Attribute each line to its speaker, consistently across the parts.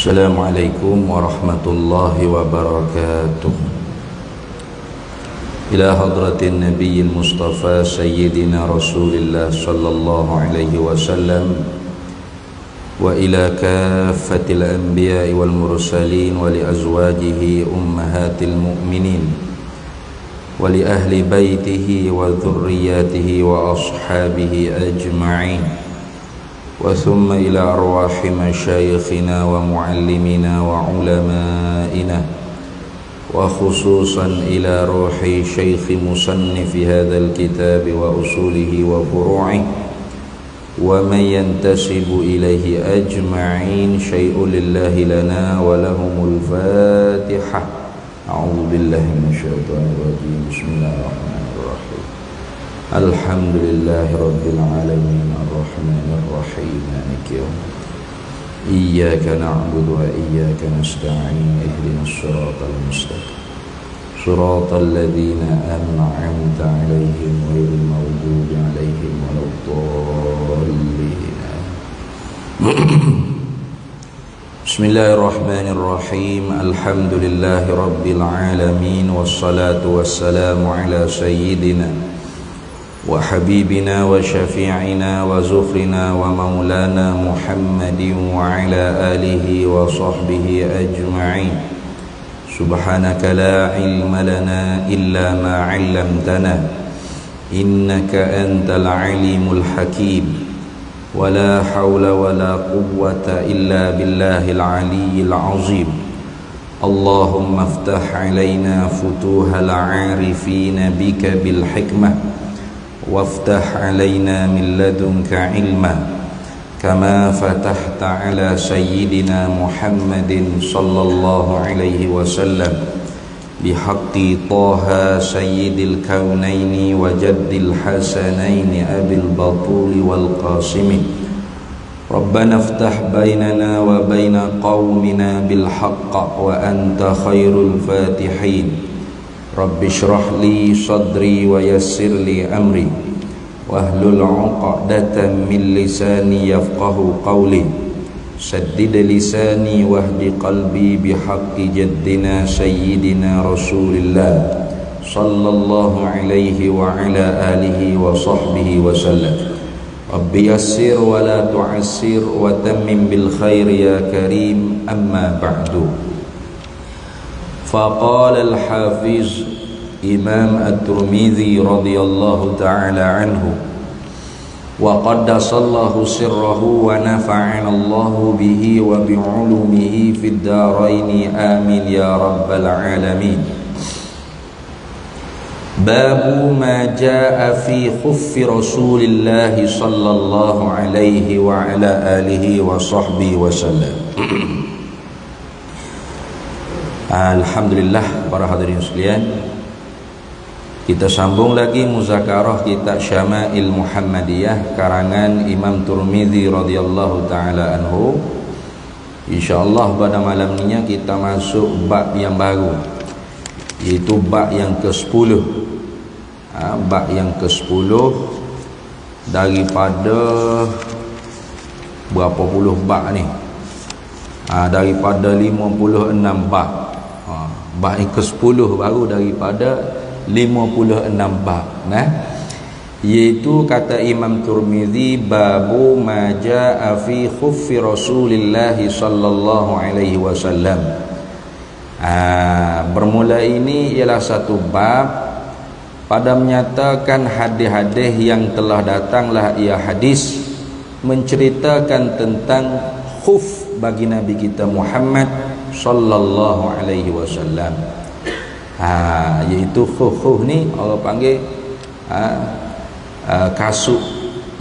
Speaker 1: Assalamualaikum warahmatullahi wabarakatuh. Ila hadratin nabiyil mustafa sayyidina rasulillah sallallahu alaihi wasallam wa ila kaffatil anbiya'i wal mursalin wa li azwajihi ummahatil mu'minin wa li ahli baitihi wa dhurriyyatihi wa ashabihi ajma'in. وثم إلى أرواح مشايخنا ومعلمنا وعلمائنا وخصوصا إلى روح شيخ مصنف هذا الكتاب وأصوله وفروعه ومن ينتسب إليه أجمعين شيء لله لنا ولهم الفاتحة. أعوذ بالله من الشيطان الرجيم. بسم الله الرحمن الرحيم. Alhamdulillahi Rabbil Alamin Ar-Rahmanir Rahim Maliki Yawmiddin Iyyaka na'budu wa iyyaka nasta'in Ihdinas siratal mustaqim Siratal ladzina an'amta 'alaihim ghairil maghdubi 'alaihim waladdallin. Bismillahirrahmanirrahim. Alhamdulillahi Rabbil Alamin Wassalatu wassalamu ala sayyidina wa habibina wa syafi'ina wa zuhrina wa maulana Muhammadin wa ala alihi wa sahbihi ajma'in. Subhanaka la ilma lana illa ma 'allamtana innaka antal alimul hakim wa la hawla wa la quwwata illa billahil aliyyil azim. Allahumma aftah 'alaina futuhal 'arifina bika bil hikmah وافتح علينا من لدنك علما كما فتحت على سيدنا محمد صلى الله عليه وسلم بحق طه سيد الكونين وجد الحسنين أبي البطول والقاسم. ربنا افتح بيننا وبين قومنا بالحق وأنت خير الفاتحين. Rabbi shrah li sadri wa yassir li amri wahlul 'uqdatan min lisani yafqahu qawli saddid lisani wahdi qalbi bihaqqi jaddina sayyidina rasulillah sallallahu alaihi wa ala alihi wa sahbihi wa sallam. Rabbi yassir wa la tu'assir wa tammim bil khair ya karim. Amma ba'du. Faqala al-hafiz Imam At-Tirmidzi radhiyallahu ta'ala anhu wa qaddasallahu sirrahu wa nafa'ana Allahu bihi wa bi'ulumihi fid dharain amin ya rabbal alamin. Babu ma jaa fi khuffi Rasulillah sallallahu alaihi wa ala alihi wa sahbihi wa sallam. Alhamdulillah para hadirin sekalian, kita sambung lagi muzakarah kitab Syama'il Muhammadiyah karangan Imam Tirmidzi radhiyallahu taala anhu. Insyaallah pada malam ini kita masuk bab yang baru, yaitu bab yang ke-10. Bab yang ke-10 daripada berapa puluh bab ni? Daripada 56 bab. Bab yang ke-10 baru daripada 56 bab, iaitu kata Imam Tirmidzi, babu ma jaa fi khuffi Rasulillah sallallahu alaihi wasallam. Bermula ini ialah satu bab pada menyatakan hadis-hadis yang telah datanglah ia hadis menceritakan tentang khuf bagi Nabi kita Muhammad sallallahu alaihi wasallam. Iaitu khuf ni orang panggil kasut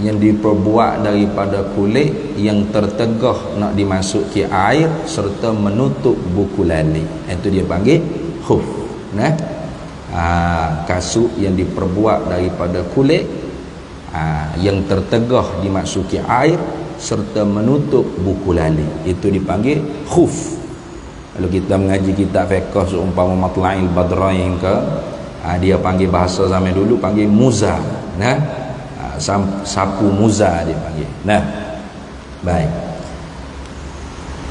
Speaker 1: yang diperbuat daripada kulit yang tertegah nak dimasuki air serta menutup buku lali. Itu dia panggil khuf. Kasut yang diperbuat daripada kulit yang tertegah dimasuki air serta menutup buku lali, itu dipanggil khuf. Kalau kita mengaji kitab fiqh seumpama Matla'il Badrain ke, dia panggil bahasa zaman dulu panggil muza, sapu muza dia panggil. Baik.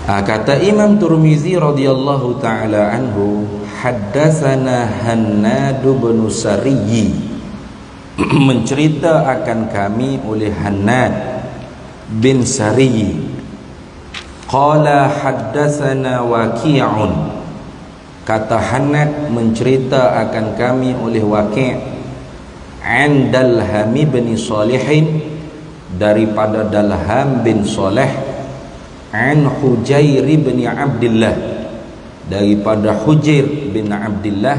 Speaker 1: Kata Imam Tirmizi radhiyallahu taala anhu, haddatsana Hannad bin Sariyy, mencerita akan kami oleh Hannad bin Sariyy. Qala haddatsana Waqi'un, kata Hannad mencerita akan kami oleh Waqi', an Dalham bin Salihin, daripada Dalham bin Salih, an Hujair bin Abdullah, daripada Hujair bin Abdullah,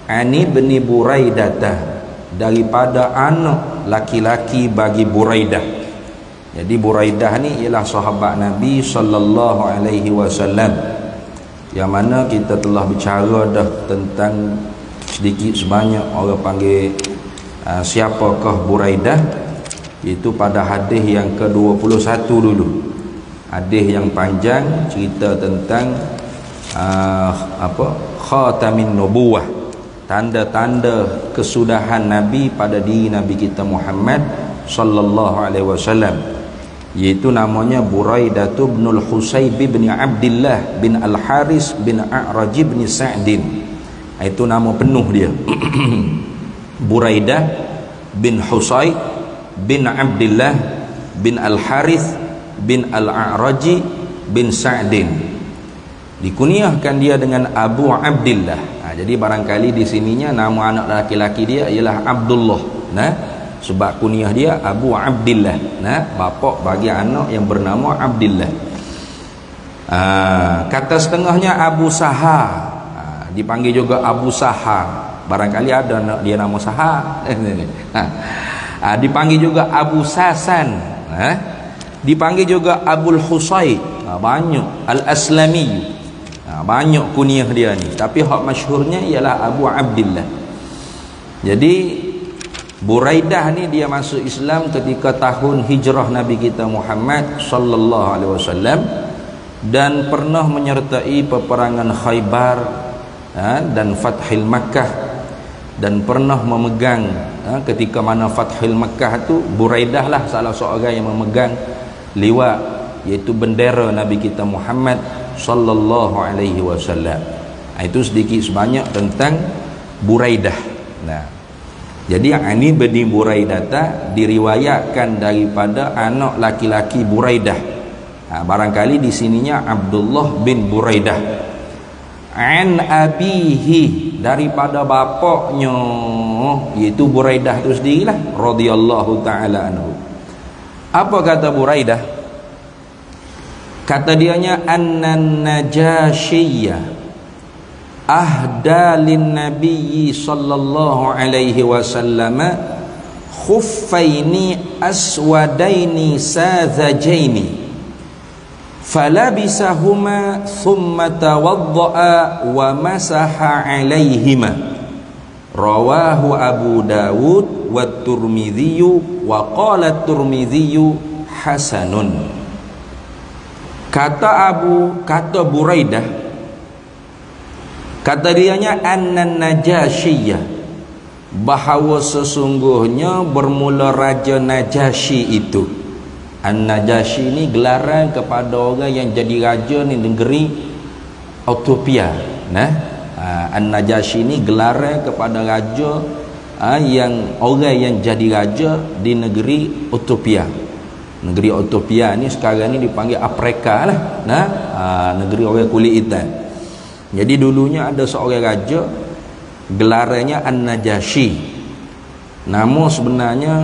Speaker 1: ani bin Buraidah, daripada anak laki-laki bagi Buraidah. Jadi Buraidah ni ialah sahabat Nabi sallallahu alaihi wasallam, yang mana kita telah bicara dah tentang sedikit sebanyak orang panggil siapakah Buraidah, itu pada hadis yang ke-21 dulu. Hadis yang panjang cerita tentang khatamin nubuwah, tanda-tanda kesudahan Nabi pada diri Nabi kita Muhammad sallallahu alaihi wasallam, iaitu namanya Buraidah bin Husayb bin Abdullah bin Al-Haris bin A'raj bin Sa'din. Itu nama penuh dia. Buraidah bin Husayb bin Abdullah bin Al-Haris bin Al-A'raj bin Sa'din. Dikunyahkan dia dengan Abu Abdullah. Jadi barangkali di sininya nama anak laki-laki dia ialah Abdullah. Sebab kunyah dia Abu Abdullah. Bapa bagi anak yang bernama Abdullah. Kata setengahnya Abu Saha, dipanggil juga Abu Saha. Barangkali ada anak dia nama Saha. Dipanggil juga Abu Sasan. Dipanggil juga Abul Husayb. Banyak. Al-Aslami. Banyak kunyah dia ni. Tapi hak masyhurnya ialah Abu Abdullah. Jadi Buraidah ni dia masuk Islam ketika tahun hijrah Nabi kita Muhammad sallallahu alaihi wasallam, dan pernah menyertai peperangan Khaybar dan Fathil Makkah, dan pernah memegang ketika mana Fathil Makkah tu Buraidah lah salah seorang yang memegang liwat, iaitu bendera Nabi kita Muhammad sallallahu alaihi wasallam. Itu sedikit sebanyak tentang Buraidah. Jadi ini bin Buraidah diriwayatkan daripada anak laki-laki Buraidah. Barangkali di sininya Abdullah bin Buraidah. An abihi, daripada bapaknya, iaitu Buraidah itu sendirilah radhiyallahu taala anhu. Apa kata Buraidah? Kata dianya, annan Najasyiyah ahda lin nabiyyi sallallahu alaihi wasallam khuffaini aswadaini sadhajaini falabisahuma thumma tawadda'a wa masaha alaihima. Rawahu Abu Dawud wa Tirmidzi wa qala Tirmidzi hasanun. Kata Buraidah, kata dianya annan Najasyiyah, bahawa sesungguhnya bermula Raja Najasyi itu. An-Najasyi ni gelaran kepada orang yang jadi raja ni negeri Ethiopia. An-Najasyi ni gelaran kepada raja yang orang yang jadi raja di negeri Ethiopia. Negeri Ethiopia ni sekarang ni dipanggil Afrika lah. Negeri orang kulit hitam. Jadi dulunya ada seorang raja, gelarannya An-Najasyi. Nama sebenarnya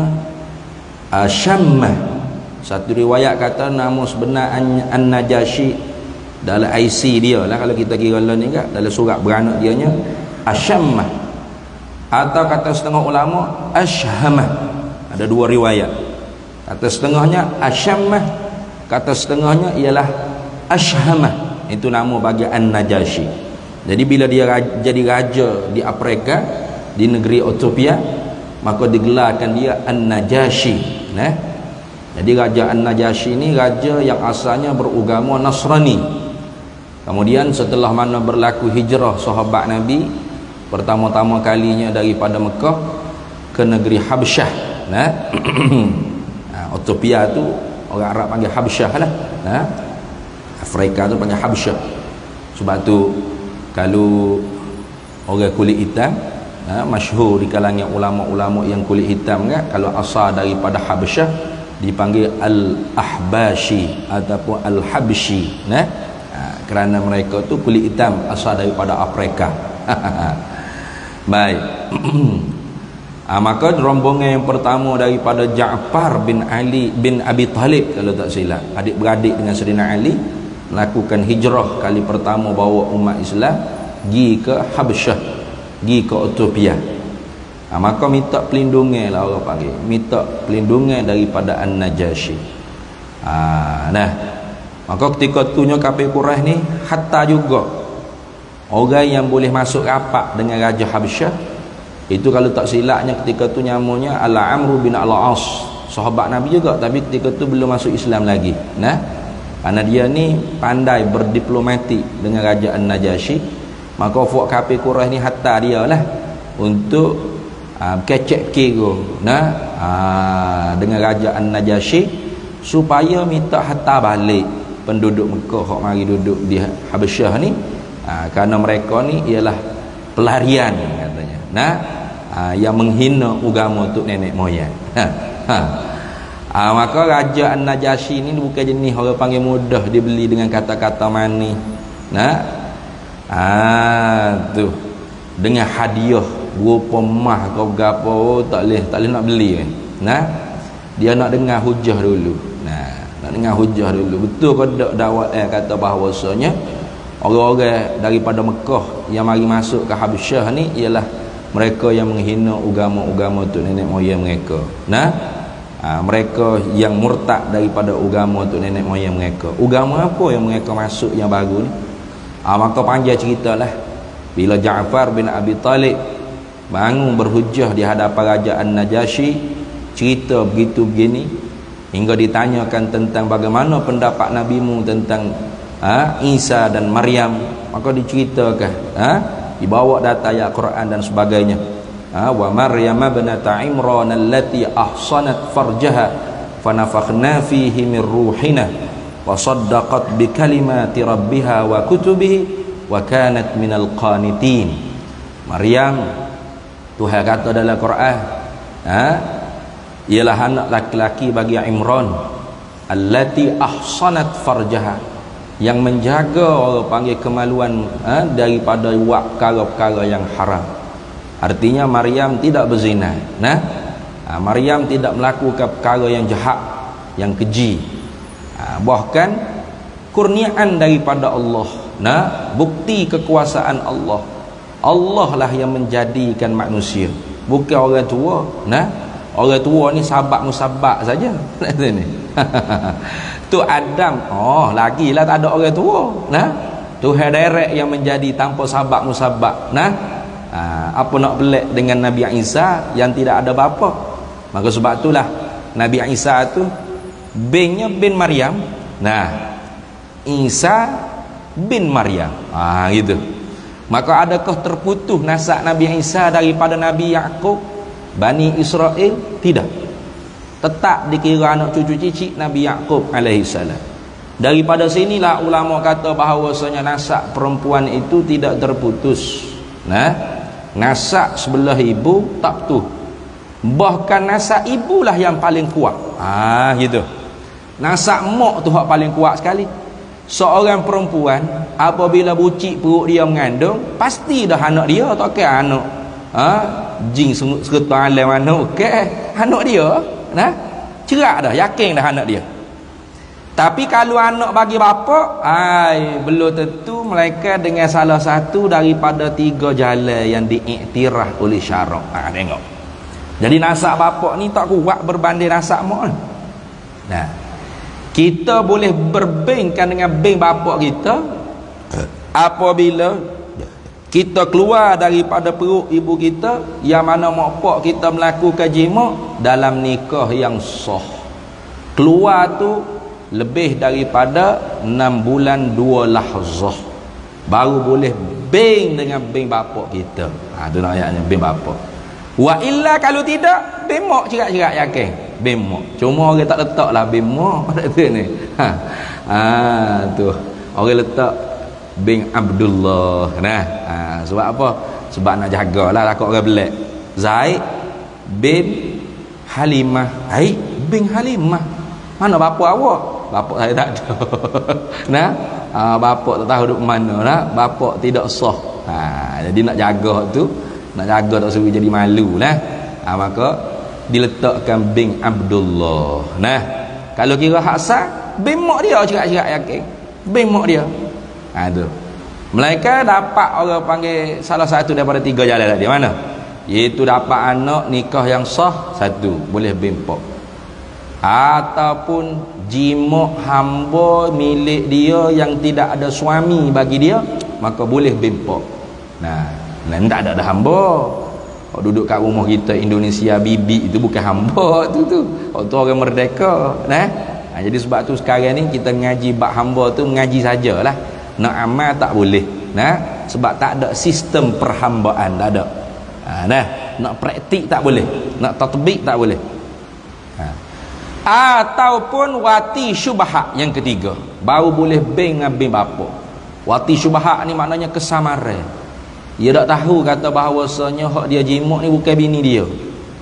Speaker 1: Syammah. Satu riwayat kata nama sebenar An-Najasyi dalam IC dia lah, kalau kita kira ni kan, dalam surat beranak dia nya Asyammah, atau kata setengah ulama Ashhamah. Ada dua riwayat. Kata setengahnya Asyammah, kata setengahnya ialah Ashhamah. Itu nama bagi An-Najasyi. Jadi bila dia jadi raja di Afrika, di negeri Ethiopia, maka digelarkan dia An-Najasyi. Jadi Raja An-Najasyi ini raja yang asalnya beragama Nasrani. Kemudian setelah mana berlaku hijrah sahabat Nabi pertama-tama kalinya daripada Mekah ke negeri Habsyah. Ethiopia tu orang Arab panggil Habsyah lah. Afrika tu panggil Habsyah. Sebab tu kalau orang kulit hitam, masyhur di kalangan ulama-ulama yang kulit hitam kan, kalau asal daripada Habsyah dipanggil Al-Ahbashi ataupun Al-Habshi, kerana mereka tu kulit hitam asal daripada Afrika. Baik. Maka rombongan yang pertama daripada Ja'far bin Ali bin Abi Talib, kalau tak silap, adik-beradik dengan Sayyidina Ali, melakukan hijrah kali pertama bawa umat Islam pergi ke Habsyah, pergi ke Ethiopia. Maka minta pelindungan lah orang panggil, minta pelindungan daripada An-Najasyi. Maka ketika tunya kafir Quraisy ni hatta juga orang yang boleh masuk rapat dengan Raja Habsyah itu, kalau tak silapnya ketika tu namanya Al-Amr bin Al-As, sahabat Nabi juga, tapi ketika tu belum masuk Islam lagi. Karena dia ni pandai berdiplomatik dengan Raja An-Najasyi, maka fuak kafir Quraisy ni hatta dia lah untuk kecek kira dengan Raja An-Najasyi supaya minta hatta balik penduduk Mekah hok mari duduk di Habsyah ni, kerana mereka ni ialah pelarian katanya, yang menghina agama untuk nenek moyang. Maka Raja An-Najasyi ni bukan jenis orang panggil mudah dibeli dengan kata-kata manis. Tu dengan hadiah berupa mah kau gapo, tak boleh nak beli kan. Dia nak dengar hujah dulu. Nak dengar hujah dulu. Betul ke tak dakwah kata bahawasanya orang-orang daripada Mekah yang mari masuk ke Habsyah ni ialah mereka yang menghina agama-agama untuk nenek moyang mereka. Mereka yang murtad daripada agama untuk nenek moyang mereka. Agama apa yang mereka masuk yang baru ni? Maka panjang ceritalah bila Ja'far bin Abi Talib bangun berhujah di hadapan Raja An-Najasyi, cerita begitu begini, hingga ditanyakan tentang bagaimana pendapat nabimu tentang Isa dan Maryam. Maka diceritakan, dibawa data ayat Quran dan sebagainya. Wa Maryam ibnata Imran allati ahsanat farjaha fanafakhna fihi min ruhina wa saddaqat bi kalimati rabbiha wa kutubihi wa kanat minal qanitin. Maryam, Tuhan kata dalam Quran, ialah anak laki-laki bagi Imran allati ahsanat farjaha, yang menjaga orang panggil kemaluan daripada buat perkara-perkara yang haram. Artinya Maryam tidak berzina. Maryam tidak melakukan perkara yang jahat, yang keji. Bahkan kurniaan daripada Allah. Bukti kekuasaan Allah. Allah lah yang menjadikan manusia, bukan orang tua. Orang tua ni sabak musabak saja. Tu Adam, lagilah tak ada orang tua. Tuhan direct yang menjadi tanpa sabak musabak. Apa nak pelik dengan Nabi Isa yang tidak ada bapa? Maka sebab itulah Nabi Isa tu binnya bin Maryam. Isa bin Maryam. Gitu. Maka adakah terputus nasab Nabi Isa daripada Nabi Yaqub, Bani Israel? Tidak. Tetap dikira anak cucu cicit Nabi Yaqub alaihi salam. Daripada sinilah ulama kata bahawasanya nasab perempuan itu tidak terputus. Nasab sebelah ibu tak betul. Bahkan nasab ibulah yang paling kuat. Gitu. Nasab mak tu hak paling kuat sekali. Seorang perempuan apabila bucik perut dia mengandung, pasti dah anak dia, tak kira anak jin serta alam mana, anak dia. Cerak dah, yakin dah anak dia. Tapi kalau anak bagi bapa, belum tentu mereka dengan salah satu daripada tiga jalan yang diiktiraf oleh syarak. Tengok. Jadi nasab bapa ni tak kuat berbanding nasab mak. Kita boleh berbandingkan dengan bank bapa kita apabila kita keluar daripada perut ibu kita, yang mana mak pak kita melakukan jima dalam nikah yang sah. Keluar tu lebih daripada 6 bulan 2 lahzah, baru boleh bank dengan bank bapa kita. Tu nak ayatnya bank bapa. Wa illa kalau tidak, bank mak cerak-cerak yakin. bin mak. Cuma orang tak letaklah bin mak pada tu ni. Tu orang letak bin Abdullah. Nah, sebab apa? Sebab nak jagalah takut orang belak. Zaid bin Halimah. Bin Halimah. Mana bapa awak? Bapa saya tak ada. Nah, bapa tak tahu duk mana lah. Bapa tidak sah. Jadi nak jaga tu, nak jaga tak suruh jadi malu lah. Maka diletakkan bin Abdullah. Nah, kalau kira hak sah, bin mak dia cerak-cerak yakin. Bin mak dia. Tu. Mereka dapat orang panggil salah satu daripada 3 jalan tadi. Mana? Iaitu dapat anak nikah yang sah, satu, boleh bin pak. Ataupun jima hamba milik dia yang tidak ada suami bagi dia, maka boleh bin pak. Nah, tak ada hamba. Kalau duduk kat rumah kita Indonesia bibi itu bukan hamba tu. Waktu orang merdeka, nah. Jadi sebab tu sekarang ni kita ngaji bab hamba tu mengaji sajalah. Nak amal tak boleh. Nah, sebab tak ada sistem perhambaan, tak ada. Nah, nak praktik tak boleh, nak tatbik tak boleh. Ataupun wati syubhat yang ketiga, baru boleh bin dengan bin bapa. Wati syubhat ni maknanya kesamaran. Dia tak tahu kata bahawasanya hak dia jimat ni bukan bini dia.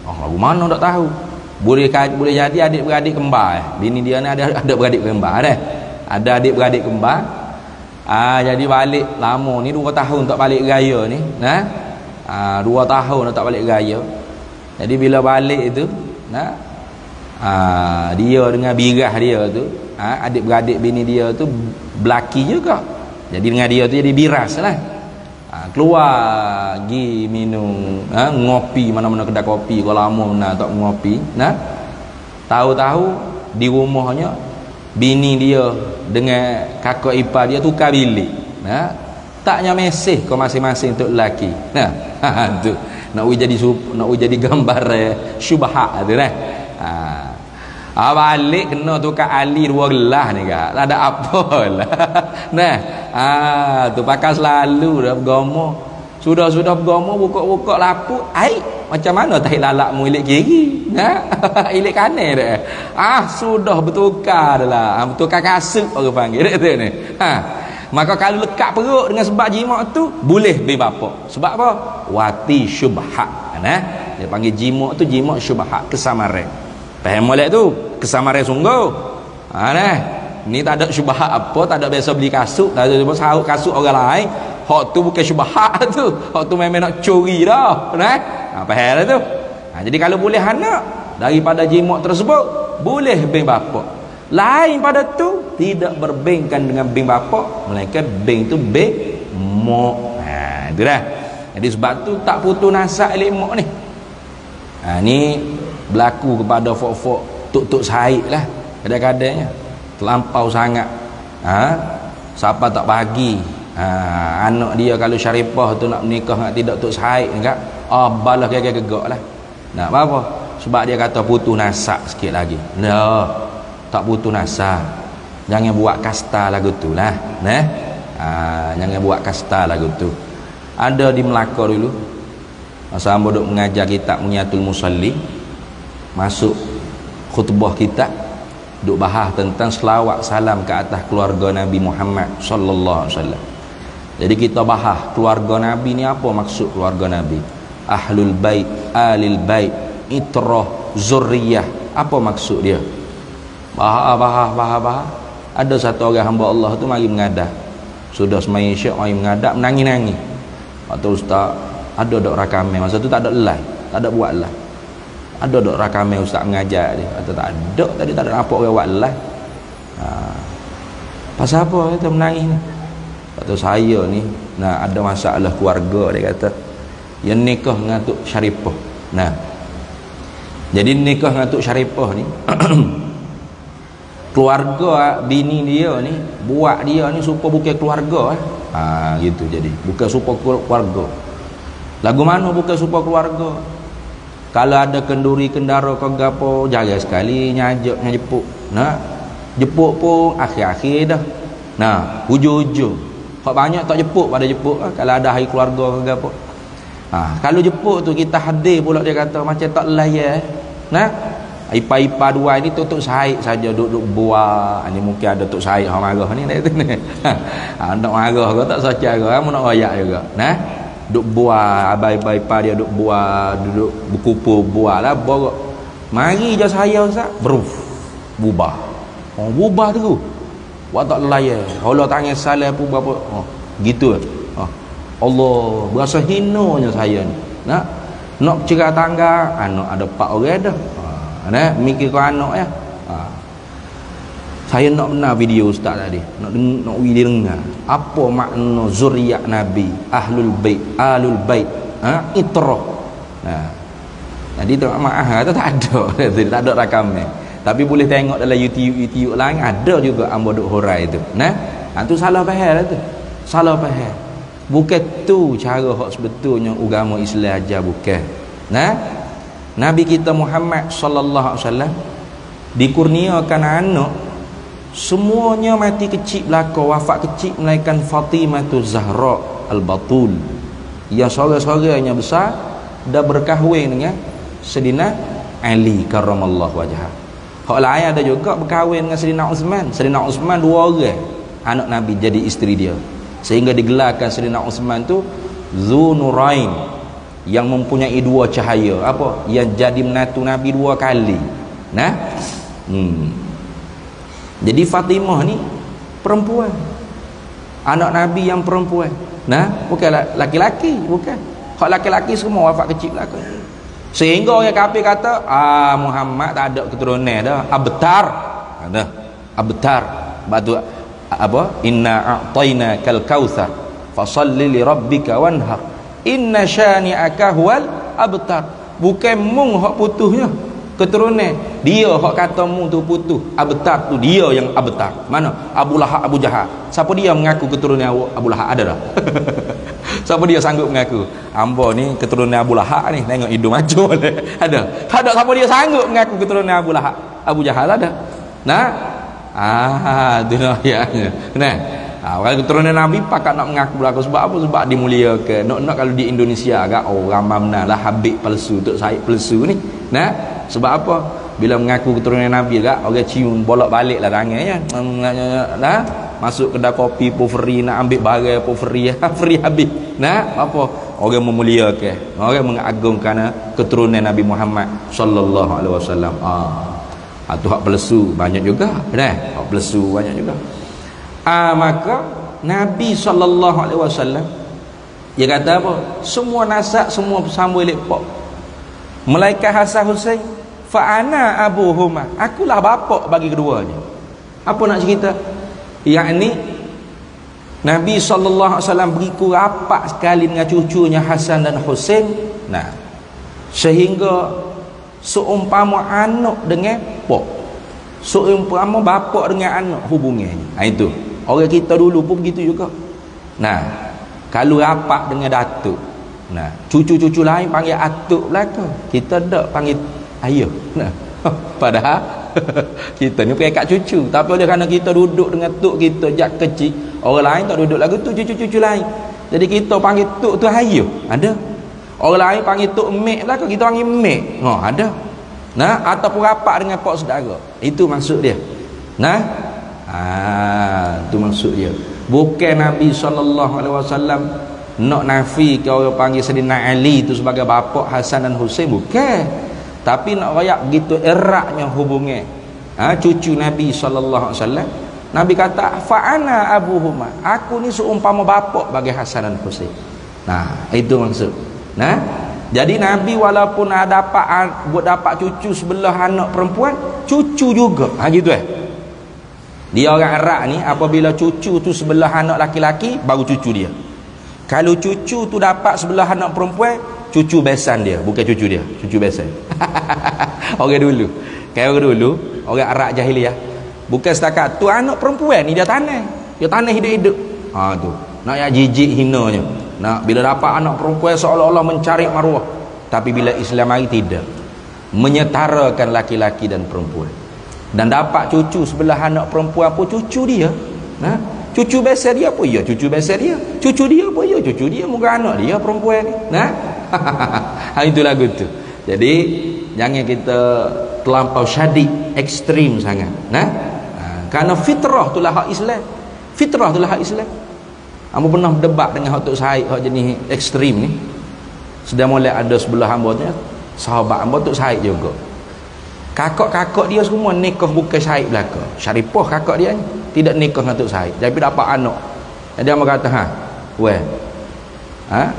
Speaker 1: Lagu mana tak tahu. Boleh jadi adik-beradik kembar. Bini dia ni ada beradik kembar dah. Ada adik-beradik kembar. Jadi balik lama ni 2 tahun tak balik raya ni. 2 tahun tak balik raya. Jadi bila balik itu, dia dengan birah dia tu, adik-beradik bini dia tu belaki juga. Jadi dengan dia tu jadi biras lah. Keluar pergi minum, ngopi mana-mana kedai kopi. Kalau lama nak tak ngopi, tahu-tahu di rumahnya bini dia dengan kakak ipar dia tukar bilik. Taknya mesej kau masing-masing untuk lelaki. Tu nak jadi gambar syubhat tu dah. Balik kena tukar ali 2 gelas ni kak. Tak ada apa lah. Tu pakai selalu dah bergama. Sudah bergama buka-buka lapuk. Macam mana tahi lalakmu ilik kiri? Ilik kanan dah. Sudah bertukar dah. Bertukar kasut orang panggil tu ni. Maka kalau lekat perut dengan sebab jimat tu boleh bin bapa. Sebab apa? Wati syubhat. Dia panggil jimat tu jimat syubhat, kesamaran. Faham molek tu? Kesamaran sungguh. Ni tak ada syubhat apa, tak ada biasa beli kasut, tak ada sahut kasut orang lain. Hak tu bukan syubhat tu. Hak tu memang nak curi dah. Faham lah tu? Jadi kalau boleh anak daripada jimat tersebut, boleh bin bapa. Lain pada tu tidak berbingkan dengan bin bapa, melainkan bin tu bin mak. Itu dah. Jadi sebab tu tak putus nasab ilik mak ni. Ni berlaku kepada fok-fok tuk-tuk Said lah. Kadang-kadangnya terlampau sangat. Siapa tak bagi anak dia kalau Syarifah tu nak menikah dengan tidak tuk Said ni kan, balas gegak-gegak lah. Nak apa? Sebab dia kata putus nasab sikit lagi. Tak putus nasab. Jangan buat kasta lagu tu lah. Jangan buat kasta lagu tu. Ada di Melaka dulu, masa hamba duk mengajar kitab Munyatul Musalli, masuk khutbah kita duk bahas tentang selawat salam ke atas keluarga Nabi Muhammad sallallahu alaihi wasallam. Jadi kita bahas keluarga Nabi ni apa maksud keluarga Nabi? Ahlul bait, alil bait, itrah, zurriyah. Apa maksud dia? Bahas. Ada satu orang hamba Allah tu mari mengadah. Sudah semai syak mari mengadah menangis-nangis. Waktu ustaz ada dok rakamai, masa tu tak ada live, tak ada buat live. Ada dok rakamai ustaz mengajar dia. Kata tak ada, tadi tak ada nampak orang buat live. Pasal apa kita menangis ni? Kata saya ni ada masalah keluarga, dia kata. Yang nikah dengan Tok Syarifah. Jadi nikah dengan Tok Syarifah ni keluarga bini dia ni buat dia ni supaya bukan keluarga gitu. Jadi bukan supaya keluarga. Lagu mana bukan supaya keluarga? Kalau ada kenduri kendara ke gapo, jaga sekali nyajak nyepuk. Jepuk pun akhir-akhir dah. Hujung-hujung. Hak banyak tak jepuk pada jepuk kalau ada hari keluarga ke gapo. Kalau jepuk tu kita hadir pula dia kata macam tak layan. Ipa-ipa dua ini Tok Said saja duduk buat. Ini mungkin ada Tok Said hang marah ni dah tu ni. Nak marah ke tak saja ke, mau nak royak juga. Nah, duduk buat, abai-ipa dia duduk buat, duduk berkumpul buatlah borok. Mari je saya Ustaz, berubah. Oh, berubah tu. Buat tak layan. Kalau tangan salah pun berapa. Oh, gitu. Allah, berasa hinanya saya ni. Nak cerah tangga, anak ada 4 orang dah. Nah, mikir kau anak ya. Saya nak benar video Ustaz tadi. Nak video dengar. Apa makna zuriat Nabi, ahlul bait, itrah. Nah. Jadi tu maaf tu tak ada. Tak ada rakamnya. Tapi boleh tengok dalam YouTube lain ada juga ambo duk hurai tu. Nah, tu salah faham tu. Salah faham. Bukan tu cara hak sebetulnya agama Islam ajar bukan. Nah, Nabi kita Muhammad sallallahu alaihi wasallam dikurniakan anak semuanya mati kecil belaka, wafat kecil melainkan Fatimah Zahra al-Batul yang seorang-seorangnya besar dah berkahwin dengan Sayyidina Ali karramallahu wajhah. Hak lain ada juga berkahwin dengan Sayyidina Uthman. Sayyidina Uthman 2 orang anak Nabi jadi isteri dia. Sehingga digelarkan Sayyidina Uthman tu Dzunurain, yang mempunyai 2 cahaya. Apa? Yang jadi menantu Nabi 2 kali. Nah. Jadi Fatimah ni perempuan. Anak Nabi yang perempuan. Nah, bukan laki-laki, bukan. Hak laki-laki semua wafat kecil belaka. Sehingga orang kafir kata, Muhammad tak ada keturunan dah. Abtar. Ada. Abtar. Batu apa? Inna a'tayna kal kautsar fasalli li rabbika wanhar. Inna syani'aka huwal abtar. Bukan mung hak putusnya keturunan, dia hak kata mung tu putus, abtar tu dia yang abtar. Mana? Abu Lahab, Abu Jahal. Siapa dia mengaku keturunan Abu Lahab? Ada dah. Siapa dia sanggup mengaku? Ambo ni keturunan Abu Lahab ni, tengok hidung maju boleh. Ada. Tak ada siapa dia sanggup mengaku keturunan Abu Lahab, Abu Jahal ada. Nah. Tu ayatnya. Nah. Kalau keturunan Nabi pakat nak mengaku belaka sebab apa? Sebab dimuliakan. Nak kalau di Indonesia agak orang mamna lah Habib palsu, Tok Said palsu ni. Nah, sebab apa? Bila mengaku keturunan Nabi agak orang cium bolak-balik lah tangannya. Nah, masuk kedai kopi pun free, nak ambil barang pun free, free habis. Nah, apa? Orang memuliakan, orang mengagungkan keturunan Nabi Muhammad sallallahu alaihi wasallam. Tu hak palsu banyak juga. Nah, hak palsu banyak juga. Maka Nabi sallallahu alaihi wasallam dia kata apa? Semua nasab semua bersambung lekpok. Melainkan Hasan Husain, fa ana abuhuma. Akulah bapak bagi keduanya. Apa nak cerita? Yakni Nabi sallallahu alaihi wasallam beriku rapat sekali dengan cucunya Hasan dan Husain. Nah, sehingga seumpama anak dengan pak, seumpama bapak dengan anak hubungannya. Itu. Orang kita dulu pun begitu juga. Nah, kalau rapat dengan datuk, nah, cucu-cucu lain panggil atuk belaka. Kita tak panggil ayah. Nah, padahal kita ni pakai kat cucu. Tapi oleh kerana kita duduk dengan tok kita jak kecil, orang lain tak duduk lagu tu cucu-cucu lain. Jadi kita panggil tok tu ayah. Ada. Orang lain panggil tok mek belaka, kita panggil mek. Ada. Nah, ataupun rapat dengan pak saudara. Itu maksud dia. Nah, tu maksud dia. Bukan Nabi SAW nak nafi ke orang panggil Sayyidina Ali tu sebagai bapa Hasan dan Husain, bukan. Tapi nak royak begitu eratnya hubungan cucu Nabi SAW. Nabi kata fa ana abuhuma, aku ni seumpama bapa bagi Hasan dan Husain. Nah, itu maksud. Nah, jadi Nabi walaupun dapat cucu sebelah anak perempuan, cucu juga. Gitu Dia orang Arab ni apabila cucu tu sebelah anak laki-laki baru cucu dia. Kalau cucu tu dapat sebelah anak perempuan, cucu besan dia, bukan cucu dia, cucu besan. Orang dulu. Kayak orang dulu, orang Arab jahiliyah. Bukan setakat tu anak perempuan ni dia tanah. Dia tanah hidup-hidup. Tu. Nak ya jijik hinanya. Nak bila dapat anak perempuan seolah-olah mencari maruah. Tapi bila Islam mari tidak. Menyetarakan laki-laki dan perempuan. Dan dapat cucu sebelah anak perempuan pun cucu dia. Nah, cucu biasa dia pun ya cucu biasa dia. Cucu dia pun ya cucu dia, muka anak dia perempuan ni. Nah. Itu lagu tu. Jadi jangan kita terlampau syadid, ekstrim sangat. Kerana fitrah itulah hak Islam. Fitrah itulah hak Islam. Hamba pernah berdebat dengan hak Tok Said hak jenis ekstrim ni. Sudah mulai ada sebelah hamba tu, sahabat hamba Tok Said juga. Kakak-kakak dia semua nikah bukan Said belaka. Syarifah kakak dia ni tidak nikah dengan Tok Said, tapi dapat anak. Jadi hamba kata,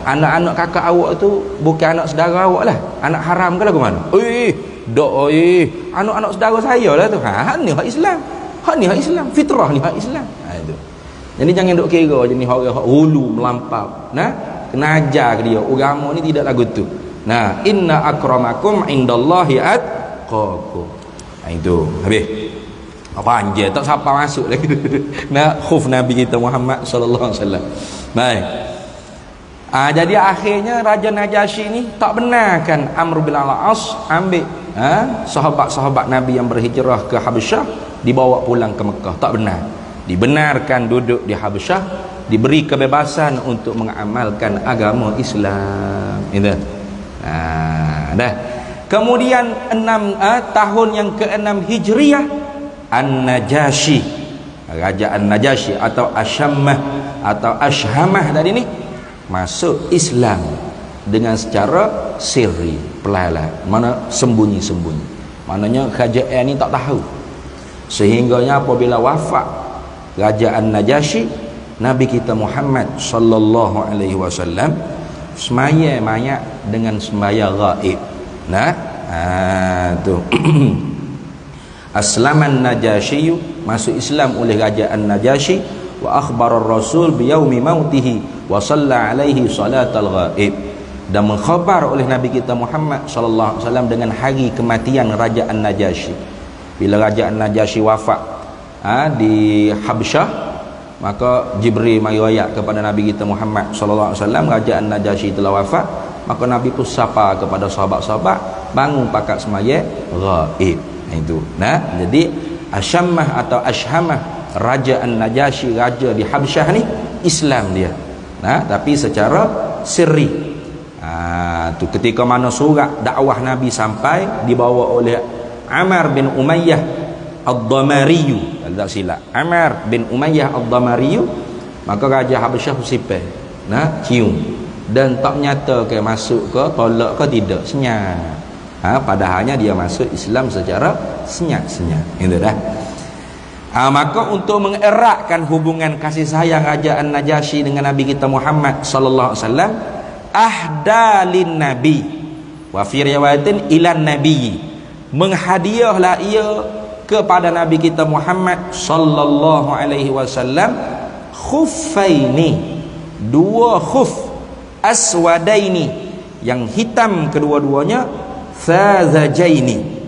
Speaker 1: anak-anak kakak awak tu bukan anak saudara awak lah. Anak haram ke lagu mana? Anak-anak saudara saya lah tu. Ni hak Islam. Hak ni hak Islam. Fitrah ni hak Islam. Itu. Jadi jangan duk kira jenis orang hak hulu melampau. Kena ajar ke dia. Agama ni tidak lagu tu. Inna akramakum indallahi atqakum. Itu. Habis. Panjang tak siapa masuk lagi. Khuf Nabi kita Muhammad sallallahu alaihi wasallam. Baik. Jadi akhirnya Raja Najasyi ni tak benarkan Amr bin al-As ambil sahabat-sahabat Nabi yang berhijrah ke Habasyah dibawa pulang ke Mekah. Tak benar. Dibenarkan duduk di Habasyah, diberi kebebasan untuk mengamalkan agama Islam. Itu. Dah. Kemudian tahun yang ke-6 Hijriah, An-Najasyi, Raja An-Najasyi atau Ashammah atau Ashhamah tadi ni masuk Islam dengan secara sirri, perlahan, mana sembunyi-sembunyi. Maknanya kerajaan ni tak tahu. Sehingganya apabila wafat Raja An-Najasyi, Nabi kita Muhammad sallallahu alaihi wasallam semaya mayat dengan sembahyang ghaib. Tu. Aslaman Najasyi, masuk Islam oleh Raja An-Najasyi, wa akhbara ar-rasul bi yaumi mautihi wa shalla alaihi salatal ghaib, dan mengkhabar oleh Nabi kita Muhammad sallallahu alaihi wasallam dengan hari kematian Raja An-Najasyi. Bila Raja An-Najasyi wafat di Habsyah, maka Jibril meriwayat kepada Nabi kita Muhammad sallallahu alaihi wasallam Raja An-Najasyi telah wafat. Maka Nabi pun sapa kepada sahabat-sahabat, bangun pakat semaya ghaib. Itu. Jadi Ashammah atau Ashhamah, Raja An-Najasyi, raja di Habsyah ni Islam dia. Tapi secara sirri. Tu ketika mana surat dakwah Nabi sampai, dibawa oleh Amr bin Umayyah Ad-Damari, tak silap, Amr bin Umayyah Ad-Damari, maka Raja Habsyah sipeh cium dan tak menyatakan masuk ke tolak ke tidak, senyap. Padahalnya dia masuk Islam secara senyap-senyap. Itu dah. Maka untuk mengeratkan hubungan kasih sayang Raja An-Najasyi dengan Nabi kita Muhammad sallallahu alaihi wasallam, ahdalin nabi wa fi riwayatin ilan nabi, menghadiahlah ia kepada Nabi kita Muhammad sallallahu alaihi wasallam khuffaini, dua khuf aswadaini, yang hitam kedua-duanya, thazajaini.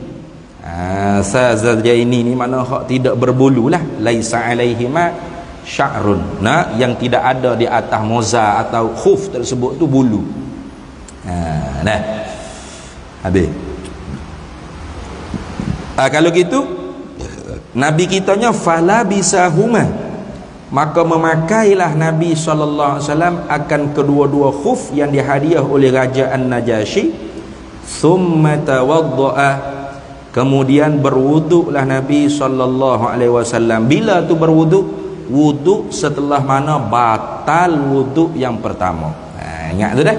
Speaker 1: Thazajaini ni makna hak tidak berbulu lah, laisa alaihima sya'run, yang tidak ada di atas moza atau khuf tersebut tu bulu. Habis. Kalau gitu Nabi kitanya fala bisahuma, maka memakailah Nabi sallallahu alaihi wasallam akan kedua-dua khuf yang dihadiah oleh Raja An-Najasyi. Thumma tawaddaa, kemudian berwuduklah Nabi sallallahu alaihi wasallam. Bila tu berwuduk? Wuduk setelah mana batal wuduk yang pertama. Ingat tu dah.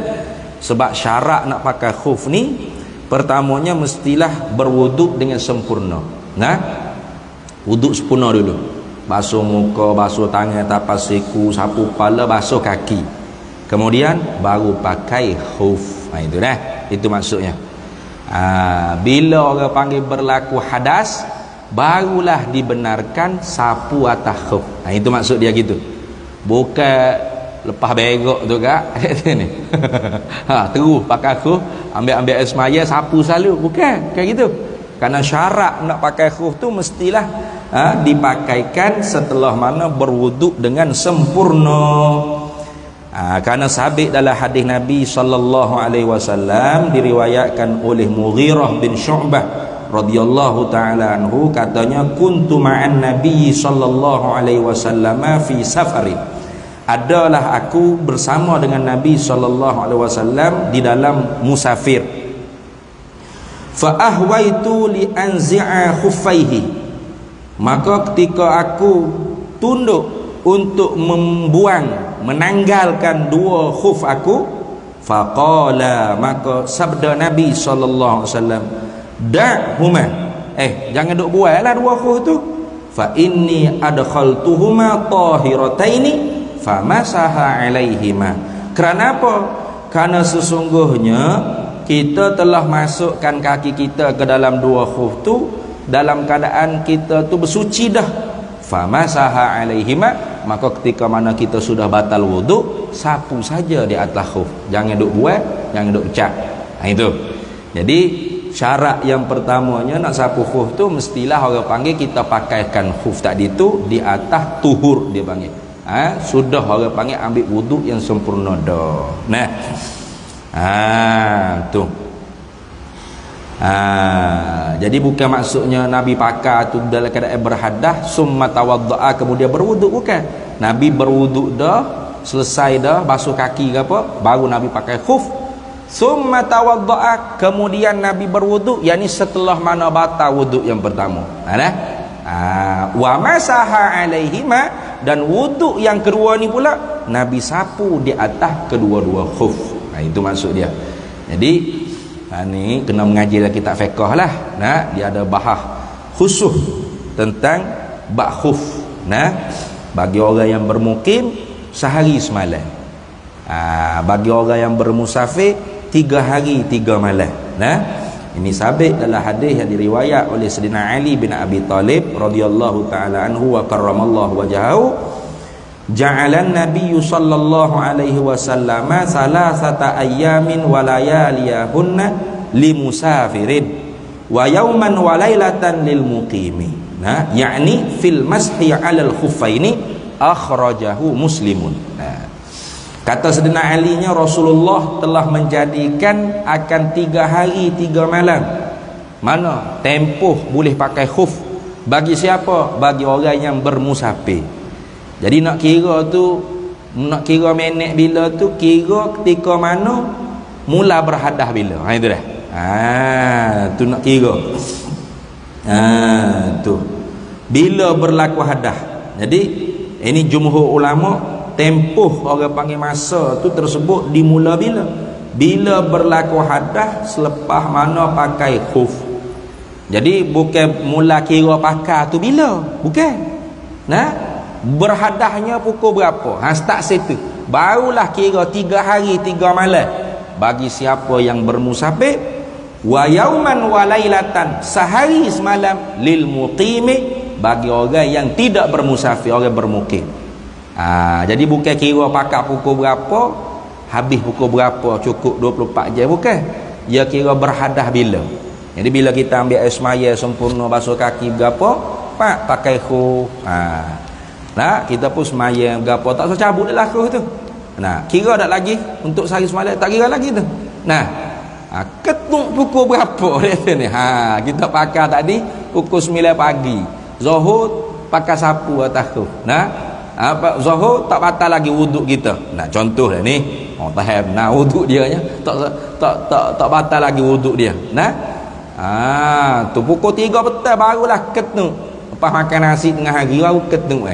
Speaker 1: Sebab syarat nak pakai khuf ni, pertamanya mestilah berwuduk dengan sempurna. Wuduk sempurna dulu. Basuh muka, basuh tangan, tapas siku, sapu kepala, basuh kaki. Kemudian baru pakai khuf. Itu dah. Itu maksudnya. Bila orang panggil berlaku hadas, barulah dibenarkan sapu atas khuf. Itu maksud dia gitu. Bukan lepas berok tu kak ni. Terus pakai khuf, ambil air semaya, sapu selalu. Bukan kayak gitu. Karena syarat nak pakai khuf tu mestilah dipakaikan setelah mana berwuduk dengan sempurna. Karena sabit dalam hadis Nabi sallallahu alaihi wasallam, diriwayatkan oleh Mughirah bin Syu'bah radhiyallahu taala anhu, katanya kuntu ma'an Nabi sallallahu alaihi wasallam fi safari, adalah aku bersama dengan Nabi sallallahu alaihi wasallam di dalam musafir. fa ahwaitu li anzi'a khuffaihi, maka ketika aku tunduk untuk membuang, menanggalkan dua khuf aku, faqala, maka sabda Nabi sallallahu alaihi wasallam, da'huma, jangan duk buatlah dua khuf tu, fa inni adkhaltuhuma tahirataini famasaha alaihima. Kerana apa? Karena sesungguhnya kita telah masukkan kaki kita ke dalam dua khuf tu dalam keadaan kita tu bersuci dah. Famasaha alaihima, maka ketika mana kita sudah batal wuduk, sapu saja di atas khuf, jangan duk buat, jangan duk cat. Itu. Jadi syarat yang pertamanya nak sapu khuf tu mestilah orang panggil kita pakaikan khuf tadi tu di atas tuhur, dia panggil. Sudah orang panggil ambil wuduk yang sempurna dah. Nah. Tu. Jadi bukan maksudnya Nabi pakai tu dalam keadaan berhadas summa tawaddaa kemudian berwuduk, bukan. Nabi berwuduk dah, selesai dah basuh kaki ke apa, baru Nabi pakai khuf. Summa tawaddaa kemudian Nabi berwuduk, yakni setelah mana batal wuduk yang pertama. Wa masaha alaihima, dan wuduk yang kedua ni pula Nabi sapu di atas kedua-dua khuf. Itu maksud dia. Jadi ni kena mengaji dalam kitab fiqh lah. Dia ada bahas khusus tentang bab khuf. Bagi orang yang bermukim sehari semalam. Bagi orang yang bermusafir 3 hari 3 malam. Ini sabit dalam hadis yang diriwayat oleh Sayyidina Ali bin Abi Talib radhiyallahu taala anhu wa karramallahu wajhahu, ja'alan nabiyyu sallallahu alaihi wasallam salasata ayyamin wa layaliyahunna limusafirin wa yawman wa lailatan lil muqimi. Yakni fil mashi 'alal khuffaini, akhrajahu Muslimun. Kata Sayyidina Ali nya, Rasulullah telah menjadikan akan 3 hari 3 malam mana tempoh boleh pakai khuf. Bagi siapa? Bagi orang yang bermusafir. Jadi nak kira tu, nak kira minit bila tu, kira ketika mana mula berhadas bila. Itu dah. Tu nak kira. Tu bila berlaku hadas. Jadi ini jumhur ulama, tempoh orang panggil masa tu tersebut dimula bila? Bila berlaku hadas selepas mana pakai khuf. Jadi bukan mula kira pakai tu bila, bukan. Berhadasnya pukul berapa? Start situ. Barulah kira 3 hari 3 malam bagi siapa yang bermusafir, wa yauman wa lailatan, sehari semalam, lil muqimi, bagi orang yang tidak bermusafir, orang bermukim. Jadi bukan kira pakai pukul berapa, habis pukul berapa, cukup 24 jam, bukan. Dia kira berhadas bila. Jadi bila kita ambil air semaya sempurna, basuh kaki berapa, pakai khuf. Kita pun semaya berapa, tak usah cabut dah khuf tu. Kira tak lagi untuk sehari semalam, tak kira lagi tu. Ketuk pukul berapa dia ni. Kita pakai tadi pukul 9 pagi. Zuhur pakai sapu atas khuf. Zuhur tak batal lagi wuduk kita. Contoh lah ni. Tahan wuduk dia nya tak batal lagi wuduk dia. Tu pukul 3 petang barulah ketuk. Lepas makan nasi tengah hari baru ketuk.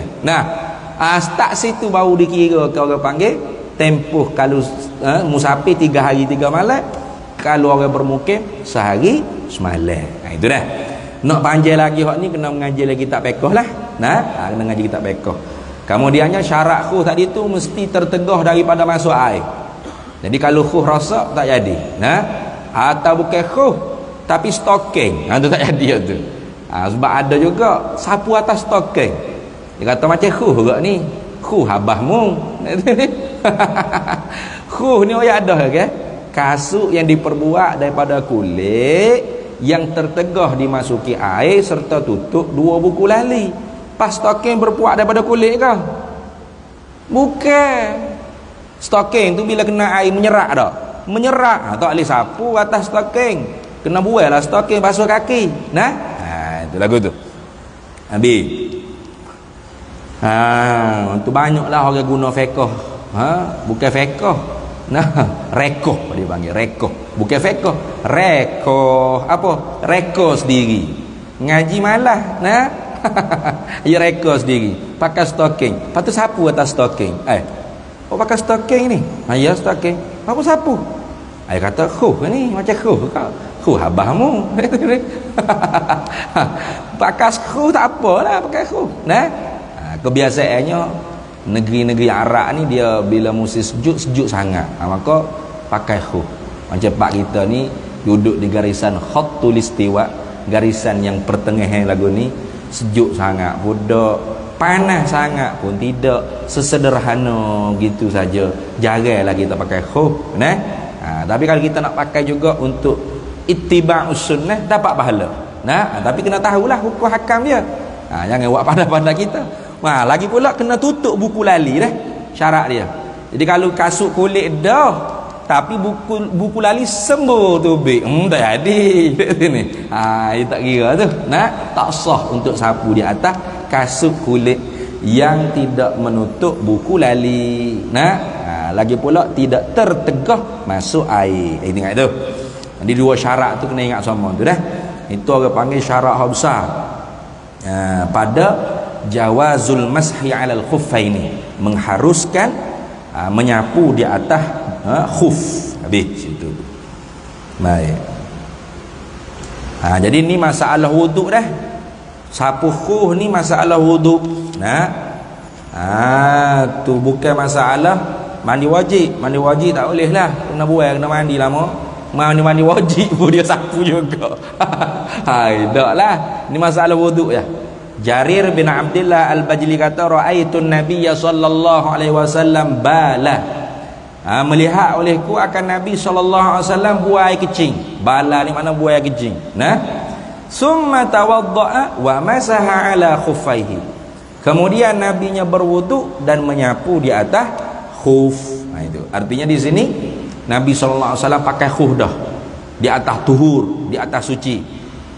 Speaker 1: Start situ baru dikira ke orang panggil tempoh. Kalau musafir 3 hari 3 malam, kalau orang bermukim sehari semalam. Itu dah. Nak panjang lagi hak ni kena mengaji lagi kitab fiqh lah. Kena ngaji kitab fiqh. Kemudiannya syarat khuf tadi tu mesti tertegah daripada masuk air. Jadi kalau khuf rosak tak jadi. Atau bukan khuf tapi stocking, tu tak jadi tu. Sebab ada juga sapu atas stocking. Dia kata macam khuf juga ni. Khuf abahmu. Khuf ni ada ke? Kasut yang diperbuat daripada kulit yang tertegah dimasuki air serta tutup 2 buku lali. Pas stocking berpuak daripada kulit ke? Bukan. Stocking tu bila kena air menyerak dah. Menyerak. Tak boleh sapu atas stocking. Kena buai lah stocking basuh kaki. Itu lagu tu. Habis. Tu banyaklah orang guna fiqh. Bukan fiqh. Nah, rekoh dia panggil, rekoh. Bukan fekoh, rekoh. Apa? Reko sendiri. Ngaji malah, nah. Ya reko sendiri. Pakai stocking. Lepas tu sapu atas stocking. Oh pakai stocking ni? Ya stocking. Apa sapu? Kata, ni macam kau habahmu. Pakai tak apalah pakai nah. Kebiasaannya negeri-negeri Arab ni dia bila musim sejuk sangat. Maka pakai macam pak kita ni duduk di garisan khatul istiwa, garisan yang pertengahan lagu ni, sejuk sangat, budak panas sangat pun tidak sesederhana gitu saja. Jaranglah kita pakai nah. Tapi kalau kita nak pakai juga untuk ittiba'us sunnah dapat pahala. Nah, tapi kena tahulah hukum hakam dia. Jangan buat pandai-pandai kita. Lagi pula kena tutup buku lali dah syarat dia. Jadi kalau kasut kulit dah tapi buku lali sembuh tu tak jadi sini. Tak kira tu. Nah, tak sah untuk sapu di atas kasut kulit yang tidak menutup buku lali. Nah, lagi pula tidak tertegah masuk air. Ingat tu. Jadi dua syarat tu kena ingat semua tu dah. Itu orang panggil syarat besar. Pada jawazul mashi 'alal khuffaini, mengharuskan menyapu di atas khuf. Habis situ. Baik. Jadi ni masalah wuduk dah. Sapu khuf ni masalah wuduk. Nah. Tu bukan masalah mandi wajib. Mandi wajib tak boleh lah. Kena buang, kena mandi lama. Mandi wajib pun dia sapu juga. Taklah. Ni masalah wuduk ya. Jarir bin Abdullah Al-Bajli kata ra'aitun Nabiyya sallallahu alaihi wasallam bala. Melihat olehku akan Nabi sallallahu alaihi wasallam buang air kecing. Bala ni mana buang air kecing. Nah. Summa tawadda'a wa masaha ala khuffaihi. Kemudian nabinya berwuduk dan menyapu di atas khuf. Itu. Artinya di sini Nabi sallallahu alaihi wasallam pakai khuf dah. Di atas tuhur, di atas suci.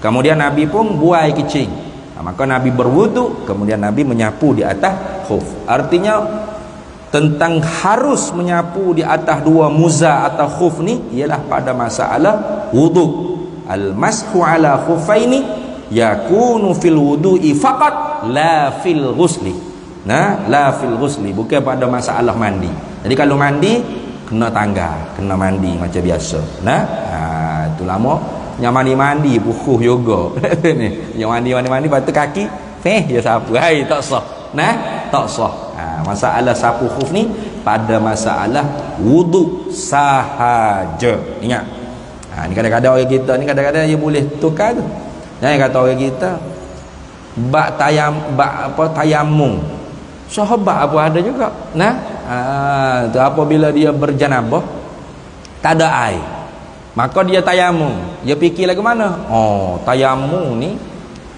Speaker 1: Kemudian Nabi pun buang air kecing. Maka Nabi berwuduk, kemudian Nabi menyapu di atas khuf. Artinya tentang harus menyapu di atas dua muza atau khuf ni ialah pada masalah wuduk. Al-mashu ala khuffaini yakunu fil wudu'i faqat la fil ghusli. Nah, la fil ghusli, bukan pada masalah mandi. Jadi kalau mandi kena tanggal, kena mandi macam biasa. Nah, itu lama yang mandi pukuh juga. Ni yang mandi batu kaki ya sapu. Tak sah. Nah, tak sah. Masalah sapu khuf ni pada masalah wuduk sahaja. Ingat. Ni kadang-kadang orang kita ni kadang-kadang dia boleh tukar tu. Jangan kata orang kita tayamum. Sahabat apa ada juga. Nah, tu apabila dia berjanabah tak ada air, maka dia tayamum. Dia fikir lagu mana? Tayamum ni,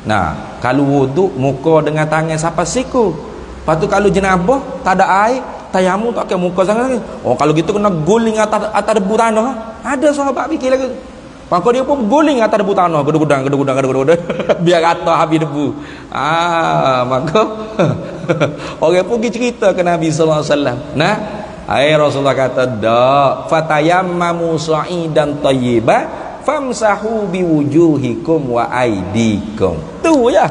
Speaker 1: nah, kalau wuduk muka dengan tangan sampai siku. Lepas tu kalau jenabah tak ada air, tayamum tak pakai muka sangat. Kalau gitu kena guling atas debu tanah. Ada sahabat fikir lagu. Maka dia pun guling atas debu tanah, gedung-gedung biar rata habis debu. Maka orang pun pergi cerita ke Nabi sallallahu alaihi wasallam. Nah, Rasulullah kata dak fatayammamu sa'idan thayyiban famsahu biwujuhikum wa aydikum. Tu ya.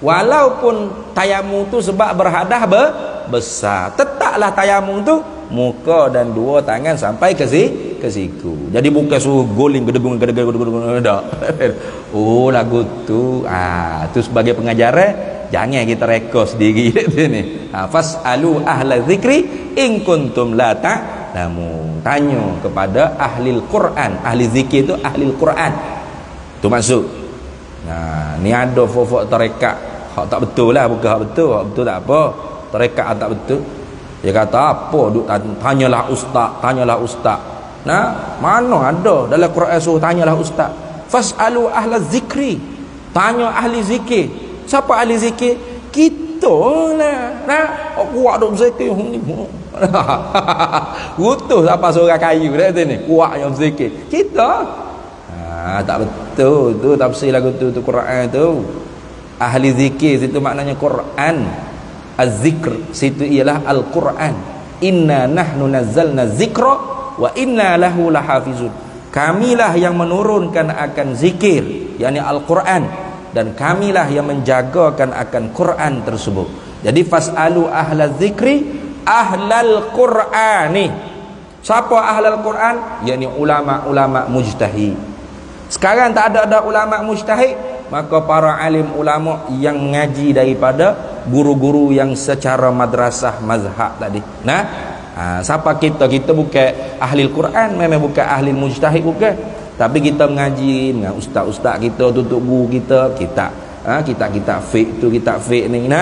Speaker 1: Walaupun tayamum tu sebab berhadah besar, tetaplah tayamum tu muka dan dua tangan sampai ke siku. Jadi bukan suruh guling gedung dak. Lagu tu tu sebagai pengajaran jangan kita reka sendiri ni. Fasalu ahla zikri in kuntum la ta'lamun. Tanya kepada ahli Quran. Ahli zikir tu ahli Quran. Tu maksud. Ni ada fofok tarekat hak tak betul lah, bukan hak betul. Hak betul tak apa. Tarekat tak betul. Dia kata apa? Tanyalah ustaz. Nah, mana ada dalam Quran suruh tanyalah ustaz. Fasalu ahla zikri. Tanya ahli zikir. Siapa ahli zikir? Kita lah. Nah, kuat duk zikir ni. Utuh apa seorang kayu dah tu ni. Kuat yang zikir. Kita. Tak betul tu tafsir lagu tu Quran tu. Ahli zikir situ maknanya Quran. Az-zikr situ ialah Al-Quran. Inna nahnu nazzalna zikra wa inna lahu lahafizun. Kamilah yang menurunkan akan zikir, yakni Al-Quran, dan kamilah yang menjagakan akan Quran tersebut. Jadi fasalu ahlal zikri ahlal Qur'ani. Siapa ahlal Quran? Yakni ulama-ulama mujtahid. Sekarang tak ada ulama mujtahid, maka para alim ulama yang mengaji daripada guru-guru yang secara madrasah mazhab tadi. Siapa kita? Kita bukan ahli Quran, memang bukan ahli mujtahid, bukan. Tapi kita mengaji dengan ustaz-ustaz kita, tutup guru kita, kita fiqh tu, kita fiqh ni.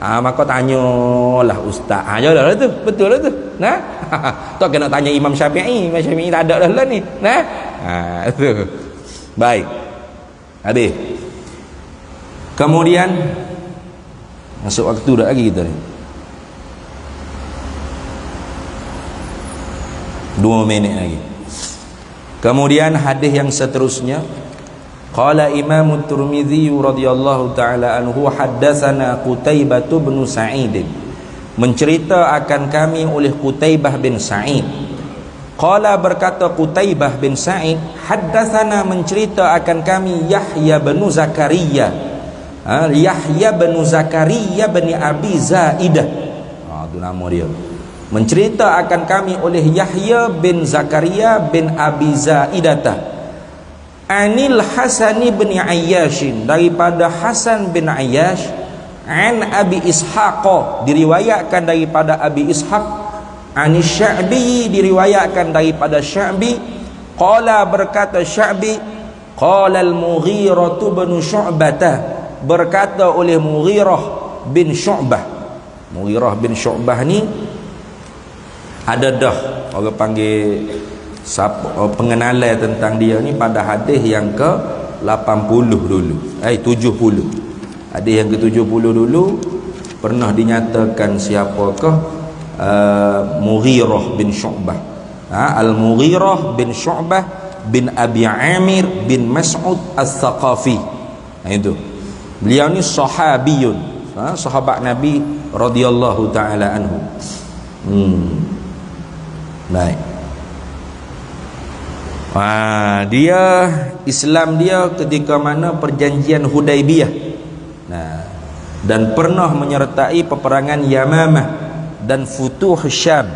Speaker 1: Maka tanyalah ustaz. Jalah tu, betul lah tu. Tak kena tanya Imam Syafi'i. Imam Syafi'i tak ada dah ni. Tu. Baik. Habis. Kemudian masuk waktu dah lagi kita ni. 2 minit lagi. Kemudian hadis yang seterusnya, qala Imam Tirmidzi radhiyallahu taala anhu haddatsana Qutaibah bin Sa'id, mencerita akan kami oleh Qutaibah bin Sa'id. Qala berkata Qutaibah bin Sa'id, haddatsana mencerita akan kami Yahya bin Zakaria, Yahya bin Zakaria bin Abi Zaidah. Itu nama dia. Mencerita akan kami oleh Yahya bin Zakaria bin Abi Zaidah, anil Hasan bin Ayyash, daripada Hasan bin Ayyash, an Abi Ishaq, diriwayatkan daripada Abi Ishaq, anis Sya'bi, diriwayatkan daripada Sya'bi. Qala berkata Sya'bi, qala al-Mughirah bin Syu'bah, berkata oleh Mughirah bin Syu'bah. Mughirah bin Syu'bah ni ada dah orang panggil pengenalan tentang dia ni pada hadis yang ke 80 dulu, 70. Hadis yang ke 70 dulu pernah dinyatakan siapakah Mughirah bin Syu'bah. Al-Mughirah bin Syu'bah bin Abi Amir bin Mas'ud Al-Thaqafi. Itu beliau ni sahabiyun, sahabat Nabi radhiyallahu taala anhu. Baik. Dia Islam dia ketika mana perjanjian Hudaibiyah. Dan pernah menyertai peperangan Yamamah dan Futuh Syam,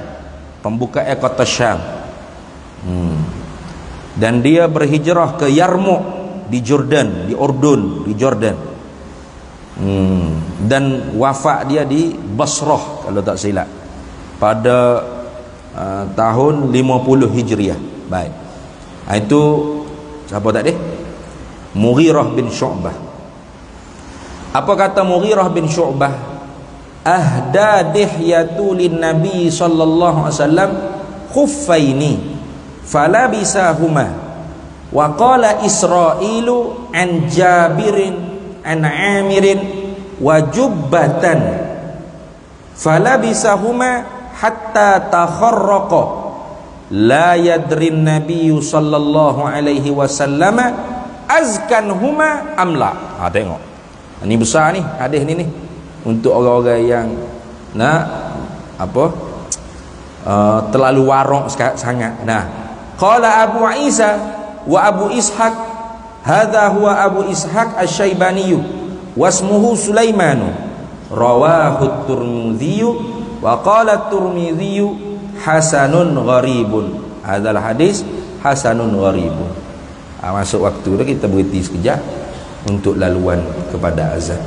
Speaker 1: pembukaan kota Syam. Dan dia berhijrah ke Yarmouk di Jordan, di Urdun, di Jordan. Dan wafat dia di Basrah kalau tak silap pada tahun 50 Hijriah. Baik. Itu siapa tadi? Mughirah bin Syu'bah. Apa kata Mughirah bin Syu'bah? Ahda dihyatu lin Nabi sallallahu alaihi wasallam khuffaini falabisahuma wa qala Israilu an Jabirin an Amirin wa jubbatan falabisahuma hatta takharraqa la yadrin nabiyyu sallallahu alaihi wasallam azkanhuma amla. Tengok ini besar ni hadis ni untuk orang-orang yang terlalu warok sangat. Qala Abu Isa wa Abu Ishaq, hadha huwa Abu Ishaq asy-Syaibani wasmuhu Sulaiman, rawahu Tirmidzi wa qala Tirmidzi hasanun gharibun. Hadzal hadis hasanun gharibun. Masuk waktu dah, kita berhenti sekejap untuk laluan kepada azan.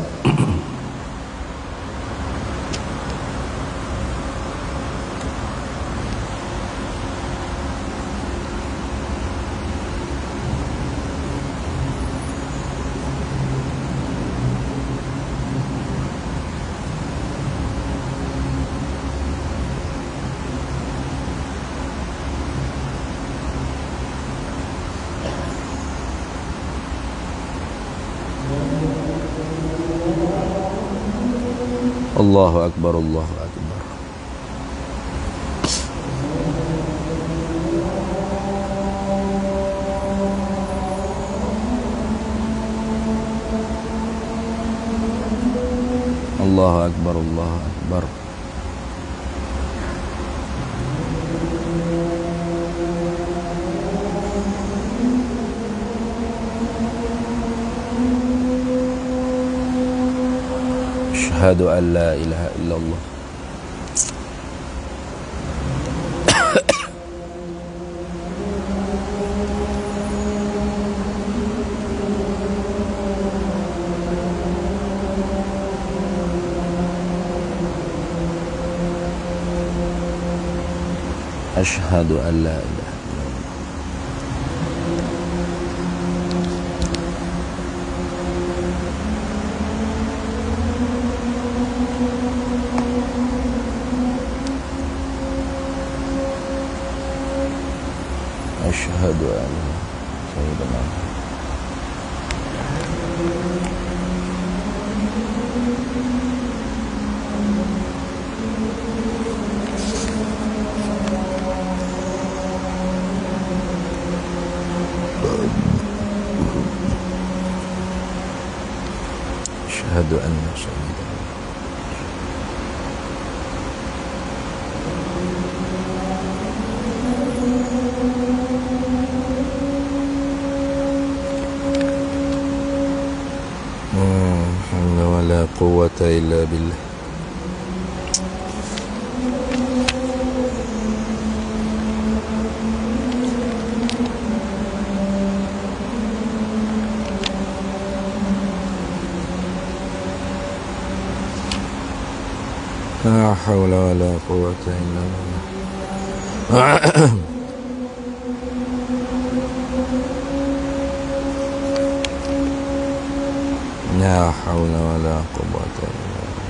Speaker 1: Allahu Akbar, Allahu Akbar. Allahu Akbar, Allahu Akbar. Asyhadu an la ilaha illallah. Asyhadu an la ilaha illallah. Asyhadu anna sayyidina Asyhadu anna sayyidina la quwwata illa billah. La hawla wa la quwwata illa billah. La hawla wa la quwwata illa billah.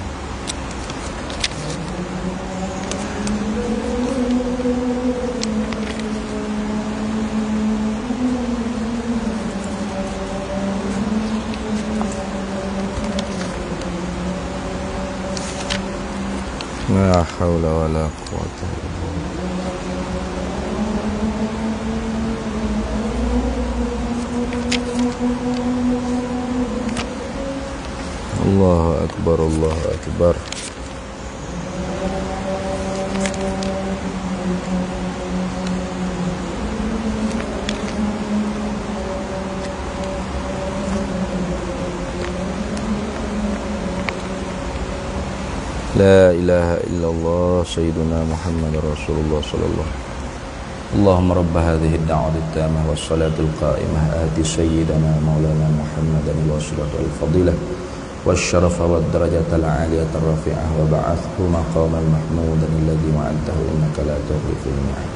Speaker 1: La hawla wa la quwwata illa billah. Allahu akbar, Allahu akbar. La ilaha illallah sayyiduna Muhammad Rasulullah sallallahu. Allahumma rabb hadhihi ad-da'wati at-tammah was-salatul qa'imah ati sayyidana maulana Muhammadan al-wasilata wal-fadilah wasyarafa wad-darajata al-'aliyata ar-rafi'ah wa ba'athhu maqaman mahmudan alladhi wa'adtahu innaka la tukhlifu al-mi'ad.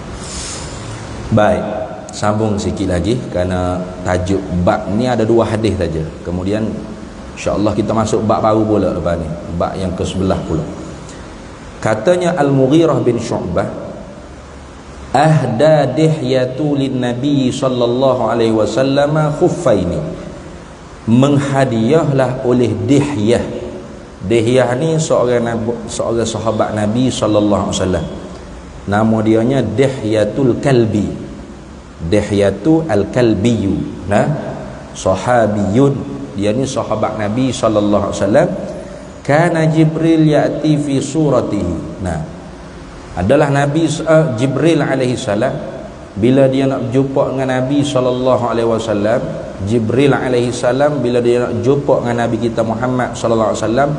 Speaker 1: Baik, sambung sikit lagi kerana tajuk bab ni ada dua hadis saja. Kemudian insya-Allah kita masuk bab baru pula lepas ni, bab yang ke-11 pula. Katanya Al-Mughirah bin Syu'bah, ahda dihyatu lin-nabi sallallahu alaihi wasallam khuffaini. Menghadiahlah oleh Dihyah. Dihyah ni seorang sahabat Nabi sallallahu alaihi wasallam. Nama dianya Dihyatul Kalbi. Dihyatu al-Kalbiyu. Nah, sahabiyun. Dia ni sahabat Nabi sallallahu alaihi wasallam. Kana Jibril ya'ti fi suratihi. Nah, adalah Nabi Jibril alaihi salam bila dia nak berjumpa dengan Nabi sallallahu alaihi wasallam. Jibril alaihi salam bila dia nak jumpa dengan Nabi kita Muhammad sallallahu alaihi wasallam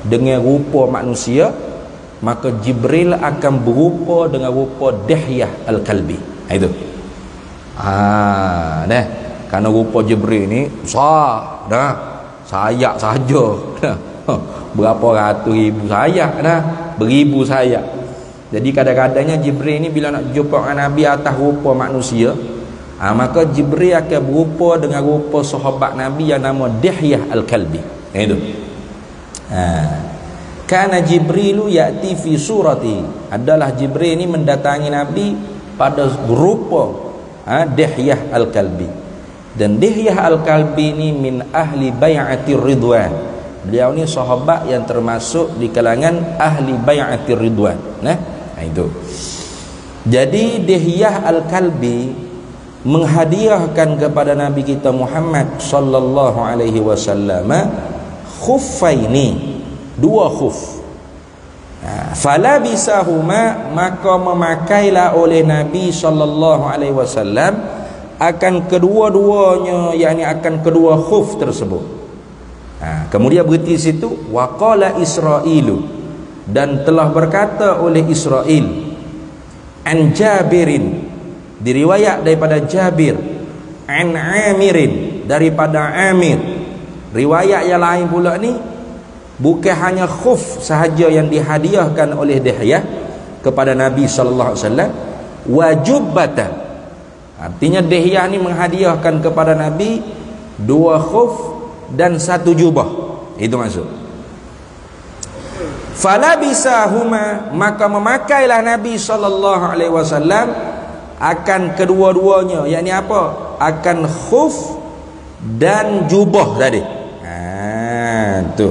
Speaker 1: dengan rupa manusia, maka Jibril akan berupa dengan rupa Dihyah al-Kalbi. Itu. Dah. Kerana rupa Jibril ni besar dah. Sayap saja dah. Berapa ratus ribu sayap dah. Beribu sayap. Jadi kadang-kadangnya Jibril ni bila nak jumpa dengan Nabi atas rupa manusia, maka Jibril akan berupa dengan rupa sahabat Nabi yang nama Dihyah al-Kalbi. Itu. Kana Jibrilu ya'ti fi surati. Adalah Jibril ni mendatangi Nabi pada rupa Dihyah al-Kalbi. Dan Dihyah al-Kalbi ni min ahli bai'atir ridwan. Beliau ni sahabat yang termasuk di kalangan ahli bai'atir ridwan. Itu. Jadi Dihyah al-Kalbi menghadiahkan kepada Nabi kita Muhammad sallallahu alaihi wasallam khuffaini, dua khuf. Fala bisahuma, maka memakailah oleh Nabi sallallahu alaihi wasallam akan kedua-duanya, yakni akan kedua khuf tersebut. Kemudian berhenti situ, waqala Israilu, dan telah berkata oleh Israil, an Jabirin, diriwayat daripada Jabir, an Amirin, daripada Amir. Riwayat yang lain pula ni bukan hanya khuf sahaja yang dihadiahkan oleh Dihyah kepada Nabi sallallahu alaihi wasallam, wajubbatan, artinya Dihyah ni menghadiahkan kepada Nabi 2 khuf dan 1 jubah. Itu maksud. Falabisahuma, maka memakailah Nabi sallallahu alaihi wasallam akan kedua-duanya, yakni apa? Akan khuf dan jubah tadi. Tu.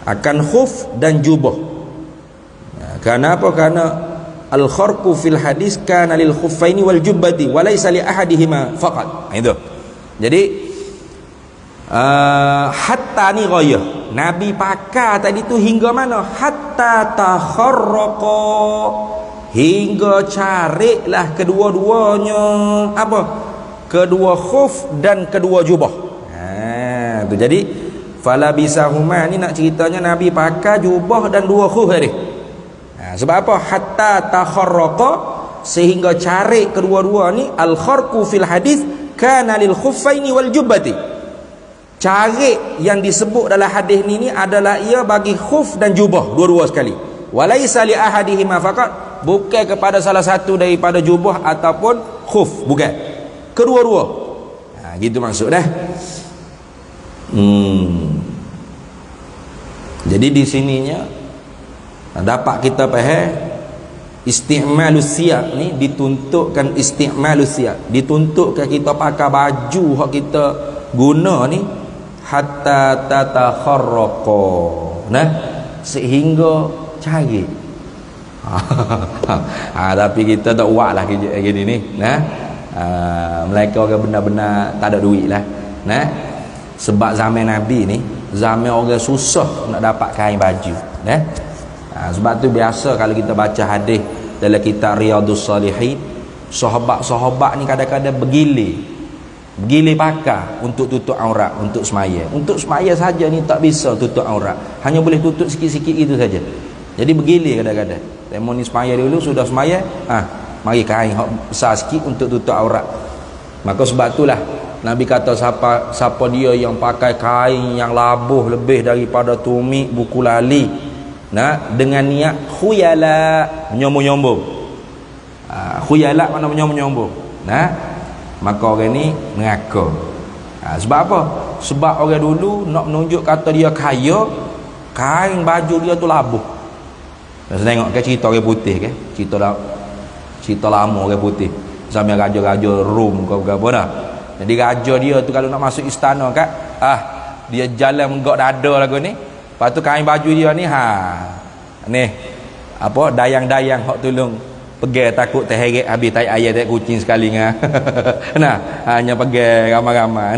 Speaker 1: Akan khuf dan jubah. Karena apa? Karena al-kharqu fil hadis kana lil khuffaini wal jubbati wa laysa li ahadihima faqat. Itu. Jadi hatta ni ghayah. Nabi pakai tadi tu hingga mana? Hatta takharraqa, hingga carilah kedua-duanya apa? Kedua khuf dan kedua jubah. Tu. Jadi falabisahuma ni nak ceritanya Nabi pakai jubah dan 2 khuf tadi. Sebab apa? Hatta takharraqa, sehingga cari kedua-dua ni. Al-kharqu fil hadis kana lil khuffaini wal jubbati. Cari yang disebut dalam hadis ni adalah ia bagi khuf dan jubah, dua-dua sekali. Walaysa li ahadihima faqat, bukan kepada salah satu daripada jubah ataupun khuf, bukan. Kedua-dua. Gitu maksud dah. Jadi di sininya dapat kita faham isti'malus siyaq ni dituntutkan, isti'malus siyaq dituntutkan kita pakai baju hak kita guna ni hatta tatakharraqa, sehingga cari. Tapi kita tak buat lah kerja gini ni, mereka orang benar-benar tak ada duit lah, sebab zaman Nabi ni zaman orang susah nak dapat kain baju, sebab tu biasa kalau kita baca hadis dalam kitab Riyadhus Shalihin, sahabat-sahabat ni kadang-kadang bergilir pakai untuk tutup aurat, untuk semaya. Untuk semaya saja ni tak bisa tutup aurat, hanya boleh tutup sikit-sikit itu saja. Jadi bergilir kadang-kadang. Temu ni semaya dulu, sudah semaya, mari kain besar sikit untuk tutup aurat. Maka sebab itulah Nabi kata siapa dia yang pakai kain yang labuh lebih daripada tumit buku lali, dengan niat khuyala, menyombong-nyombong. Khuyala mana menyombong-nyombong, maka orang ni mengaku. Sebab apa? Sebab orang dulu nak menunjuk kata dia kaya, kain baju dia tu labuh. Saya tengok ke cerita orang putih ke, cerita lama orang putih, sampai raja-raja Rom ke apa dah. Jadi raja dia tu kalau nak masuk istana kat, dia jalan menggok dada lagu ni. Lepas tu kain baju dia ni ni apa, dayang-dayang hak tolong pegang, takut terheret habis tai ayam tai kucing sekali ngah. Hanya pegang ramai-ramai.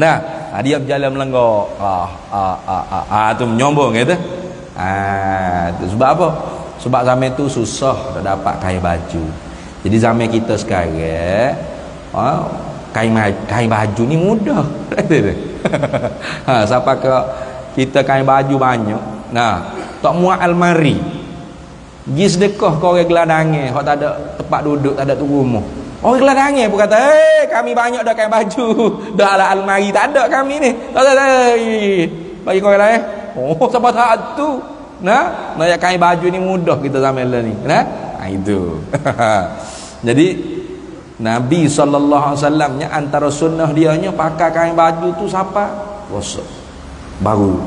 Speaker 1: Dia berjalan melenggok. Tu menyombong kata. Tu sebab apa? Sebab zaman tu susah nak dapat kain baju. Jadi zaman kita sekarang kain baju ni mudah. Siapa ke kita kain baju banyak, tak muat almari, pergi sedekah ke orang geladangnya hak tak ada tempat duduk, tak ada tu rumah. Orang geladangnya pun kata, kami banyak dah kain baju, dah lah almari tak ada kami ni, tak bagi kau lain. Siapa tak tu nak kain baju ni mudah kita zaman ni, itu. Jadi Nabi SAW nya antara sunnah dia nya pakai kain baju tu siapa rosak baru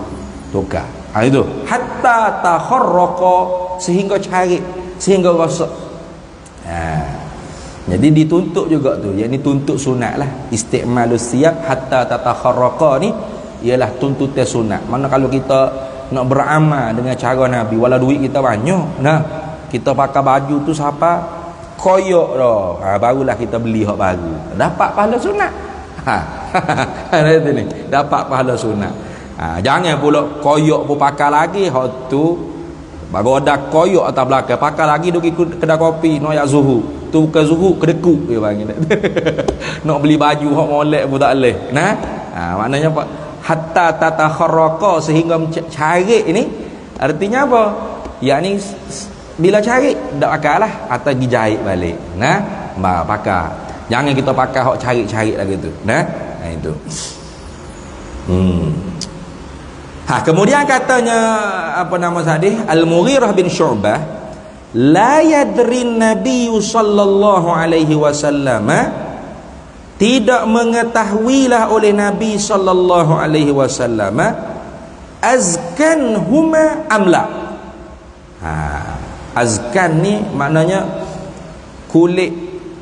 Speaker 1: tukar. Itu hatta takharraqa, sehingga cari, sehingga rosak. Jadi dituntut juga tu, yakni tuntut sunat lah. Isti'malus siyaq hatta tatakharraqa ni ialah tuntutan sunat. Mana kalau kita nak beramal dengan cara Nabi, walau duit kita banyak, kita pakai baju tu siapa koyok dah, barulah kita beli hak baru, dapat pahala sunat. Itu ni, dapat pahala sunat. Jangan pula koyok pun pakai lagi hak tu, baru ada koyok atas belakang, pakai lagi pergi kedai kopi noyak zuhur, tu bukan zuhur, kedekut dia panggil. Nak beli baju hak molek pun tak boleh. Maknanya apa? hatta tatakharraqa, sehingga carik ini artinya apa? Yakni bila carik dak pakarlah atau dijahit balik. Nah, pakai. Jangan kita pakai hok carik-carik lagi tu. Nah, itu. Kemudian katanya apa nama tadi? Al-Mughirah bin Syu'bah, la yadrin Nabi sallallahu alaihi wasallam, tidak mengetahuilah oleh Nabi sallallahu alaihi wasallam azkan huma amla. Azkan ni maknanya kulit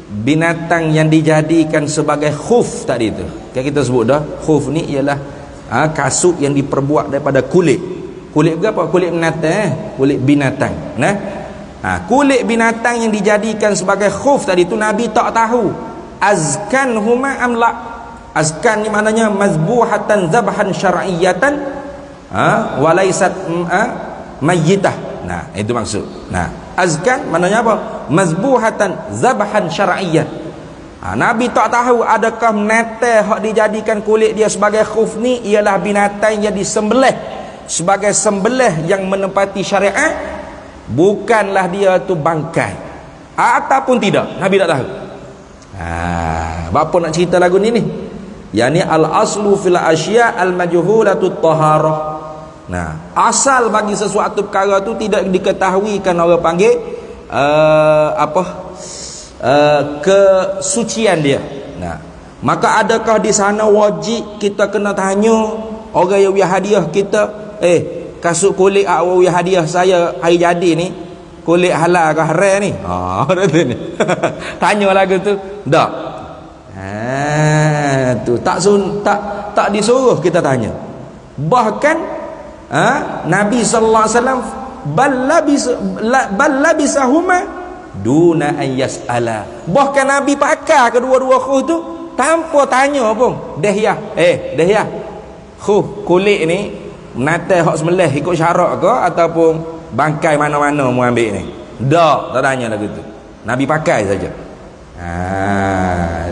Speaker 1: binatang yang dijadikan sebagai khuf tadi tu. Kan kita sebut dah, khuf ni ialah kasut yang diperbuat daripada kulit. Kulit berapa? Kulit binatang, kulit binatang. Nah, kulit binatang yang dijadikan sebagai khuf tadi tu Nabi tak tahu azkan huma amla. Azkan ni maknanya mazbuhatan zabhan syar'iyatan walaysat mayyitah. Nah, itu maksud. Nah, azkan maknanya apa? Mazbuhatan zabhan syar'iyyah. Nabi tak tahu adakah binatang hak dijadikan kulit dia sebagai khuf ni ialah binatang yang disembelih sebagai sembelih yang menepati syariat, bukanlah dia tu bangkai ataupun tidak. Nabi tak tahu. Bapa nak cerita lagu ni? Yani al-aslu fil asya' al-majhulatut taharah. Nah, asal bagi sesuatu perkara tu tidak diketahui, kan orang panggil kesucian dia. Nah, maka adakah di sana wajib kita kena tanya orang yang hadiah kita, kasut kulit awak hadiah saya hari jadi ni kulit halal ke haram ni? Ni. Tanya lagu tu. Tak. Tu tak disuruh kita tanya. Bahkan Nabi sallallahu alaihi wasallam ballabisahuma duna an yas'ala. Bahkan Nabi pakai kedua-dua khuf tu tanpa tanya pun. Dehya, dehya. Khuf kulit ni menata hak sembelih ikut syarak ke ataupun bangkai mana-mana mu ambil ni? Tak tanya lagi tu. Nabi pakai saja.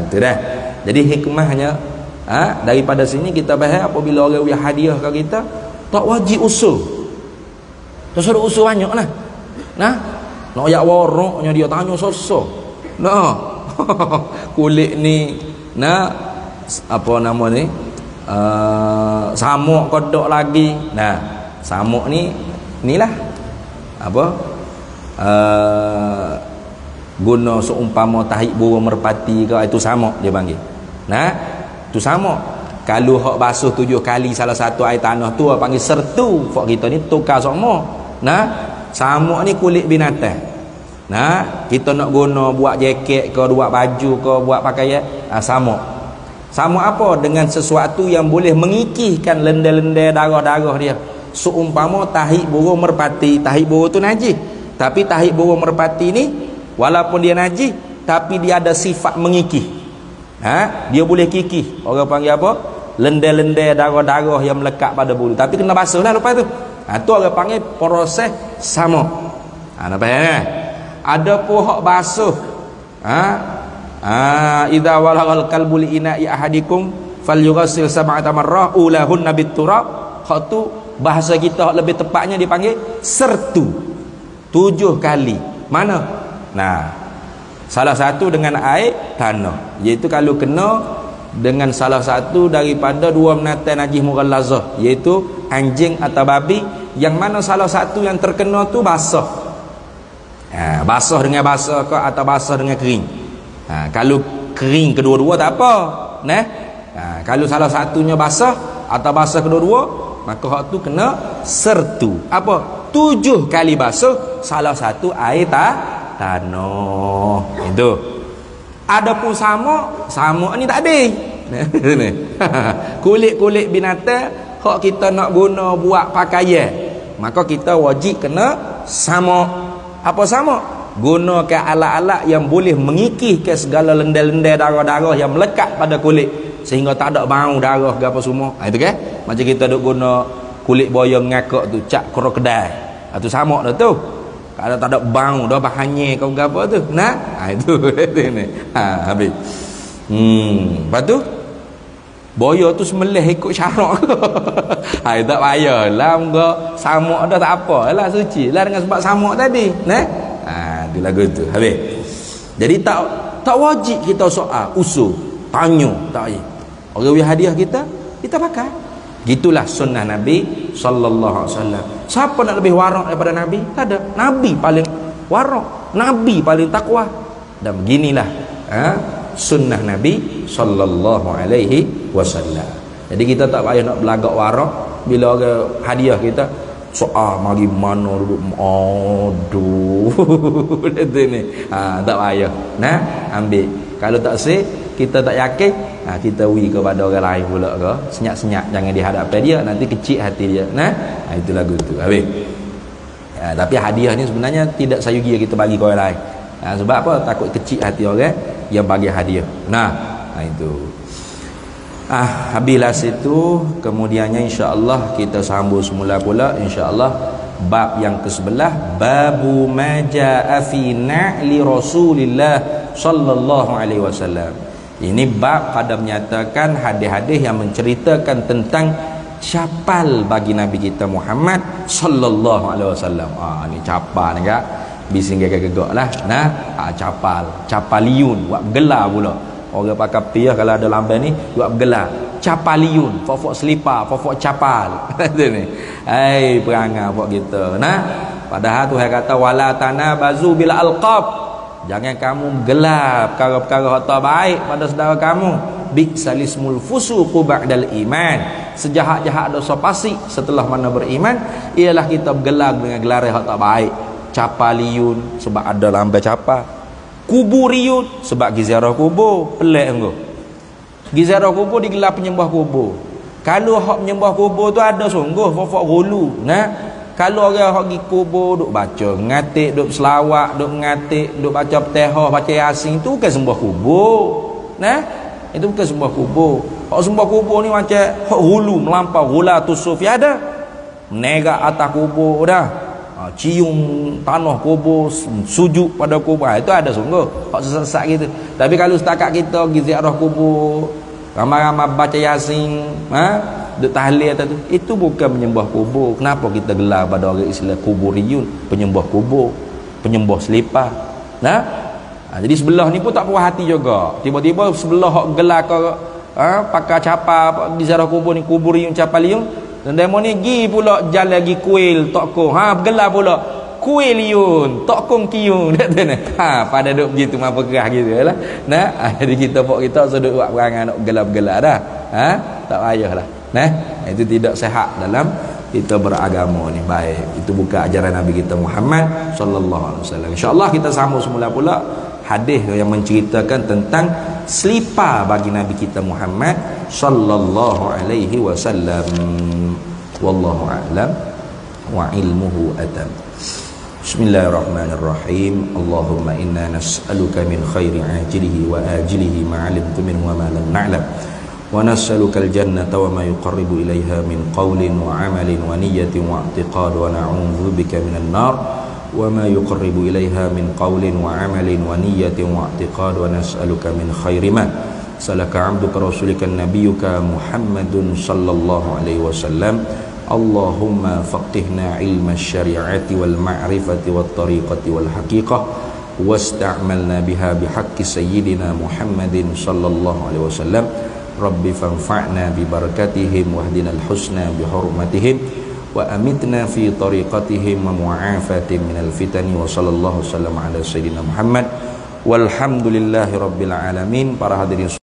Speaker 1: Itu dah. Jadi hikmahnya daripada sini kita faham apabila orang beri hadiah ke kita, tak wajib usul. Tak suruh usul banyak lah. Nah, nak ayak waroknya dia tanya sosok. Nah, kulit ni, nah, apa nama ni? Samuk kodok lagi. Nah, samuk ni, inilah apa? Guna seumpama tahi burung merpati ke, itu samuk dia panggil. Nah, itu samuk. Kalau hak basuh 7 kali salah satu air tanah tu panggil sertu. Fak kita ni tukar semua. Nah, samuk ni kulit binatang. Nah, kita nak guna buat jaket ke, buat baju ke, buat pakaian, samuk. Samuk apa? Dengan sesuatu yang boleh mengikihkan lendir-lendir darah-darah dia. Seumpama tahi burung merpati. Tahi burung tu najis, tapi tahi burung merpati ni walaupun dia najis, tapi dia ada sifat mengikih. Dia boleh kikih. Orang panggil apa? Lendir-lendir darah-darah yang melekat pada bulu. Tapi kena basuh lah lepas tu. Tu orang panggil proses samuk. Nampak kan? Ada pun hak basuh. Idza walagal qalbu li ina'i ahadikum falyughassil sab'ata marrah ulahunna bit-turab. Hak tu bahasa kita lebih tepatnya dipanggil sertu. 7 kali. Mana? Nah, salah satu dengan air tanah, iaitu kalau kena dengan salah satu daripada 2 binatang najis mughallazah, iaitu anjing atau babi, yang mana salah satu yang terkena tu basah. Basah dengan basah ke atau basah dengan kering. Kalau kering kedua-dua tak apa. Nah, kalau salah satunya basah atau basah kedua-dua, maka hak tu kena sertu. Apa? 7 kali basuh, salah satu air tanah. Itu. Adapun samuk ni tak ada. Kulit-kulit binatang hak kita nak guna buat pakaian, maka kita wajib kena samuk. Apa samuk? Gunakan alat-alat yang boleh mengikihkan segala lendir-lendir darah-darah yang melekat pada kulit, sehingga tak ada bau darah ke apa semua. Itu kan? Macam kita duk guna kulit buaya ngakak tu, cap krokodil. Itu samuk dah tu. Kalau tak ada bau dah bahannya kau apa tu. Nah, itu ni. Habis. Lepas tu Boya tu sembelih ikut syarak. Hai tak payahlah moga samuk dah tak apalah, suci lah dengan sebab samuk tadi. Nah. Itu lagu tu. Habis. Jadi tak wajib kita soal, usul, tanya, tak payah. Orang bagi hadiah kita pakai. Gitulah sunnah Nabi sallallahu alaihi wasallam. Siapa nak lebih warak daripada Nabi? Tak ada. Nabi paling warak, Nabi paling takwa. Dan beginilah sunnah Nabi sallallahu alaihi wasallam. Jadi kita tak payah nak belagak warak bila orang hadiah kita soal mari mana duduk, aduh itu ni. Tak payah. Nah, ambil. Kalau tak sih kita tak yakin, kita wi kepada orang lain pula ke, senyap-senyap jangan dihadapi dia, nanti kecil hati dia. Nah, itu lagu tu. Habis. Tapi hadiah ni sebenarnya tidak sayugi kita bagi ke orang lain. Sebab apa? Takut kecil hati orang yang bagi hadiah. Nah, itu. Habislah situ. Kemudiannya insya-Allah kita sambung semula pula insya-Allah bab yang ke-11, babu ma jaa fi na'li Rasulillah sallallahu alaihi wasallam. Ini bab pada menyatakan hadis-hadis yang menceritakan tentang capal bagi Nabi kita Muhammad sallallahu alaihi wasallam. Ni capal ni kak. Bising gegak-gegaklah. Nah, capaliun buat gelar pula. Orang pakai piah kalau ada lambai ni buat gelar. Capaliun, fofok selipar, fofok capal. Tu ni. Perangai buat kita. Nah, padahal Tuhan kata wala tanabazu bil alqab. Jangan kamu gelap perkara-perkara tak baik pada saudara kamu. Bi'salismul fusuqu ba'dal iman. Sejahat-jahat dosa fasik setelah mana beriman ialah kita bergelak dengan gelar yang tak baik. Capaliun sebab ada lambai capal. Kuburiyun sebab ziarah kubur. Pelik engkau. Ziarah kubur digelar penyembah kubur. Kalau hak penyembah kubur tu ada sungguh fofok gulu. Nah, kalau orang hak pergi kubur duk baca ngatik, duk selawat, duk ngatik, duk baca Fatihah, baca Yasin, tu bukan sembah kubur. Nah, itu bukan sembah kubur. Hak sembah kubur ni macam hak hulu melampau, hulatus sufi ada. Menegak atas kubur dah. Cium tanah kubur, sujud pada kubur. Itu ada sungguh. Hak sesat gitu. Tapi kalau setakat kita pergi ziarah kubur, ramai-ramai baca Yasin, duk tahlil atas tu, itu bukan menyembah kubur. Kenapa kita gelar pada orang Islam kuburiyun, penyembah kubur, penyembah selipar. Jadi sebelah ni pun tak puas hati juga. Tiba-tiba sebelah hak gelar ke pakai capa di ziarah kubur ni kuburiyun capaliyun, dan demo ni gi pula jalan lagi kuil tokong. Bergelar pula kuiliyun tokong kiyun. Pada duk begitu apa gerah gitu lah. Jadi kita sudah buat perangai nak gelar-gelar dah. Tak payahlah. Itu tidak sehat dalam kita beragama ni. Baik, itu bukan ajaran Nabi kita Muhammad sallallahu alaihi wasallam. Insya-Allah kita sambung semula pula hadis yang menceritakan tentang selipar bagi Nabi kita Muhammad sallallahu alaihi wasallam. Wallahu a'lam wa ilmuhu atam. Bismillahirrahmanirrahim. Allahumma inna nas'aluka min khairi ajilihi wa ajilihi ma 'alimtu minhu wa ma lam na'lam. ونسألك الجنة وما يقرب إليها من قول وعمل ونية واعتقاد ونعوذ بك من النار وما يقرب إليها من قول وعمل ونية واعتقاد ونسألك من خير ما سلك عبدك رسولك نبيك محمد صلى الله عليه وسلم اللهم فقهنا علم الشريعة والمعرفة والطريقة والحقيقة واستعملنا بها بحق سيدنا محمد صلى الله عليه وسلم Rabbi fanfa'na bi barakatihim wahdina al-husna bi hurmatihim wa amitna fi tariqatihim wa mu'afatin minal fitani wa sallallahu sallam ala sayyidina Muhammad walhamdulillahi rabbil alamin. Para hadirin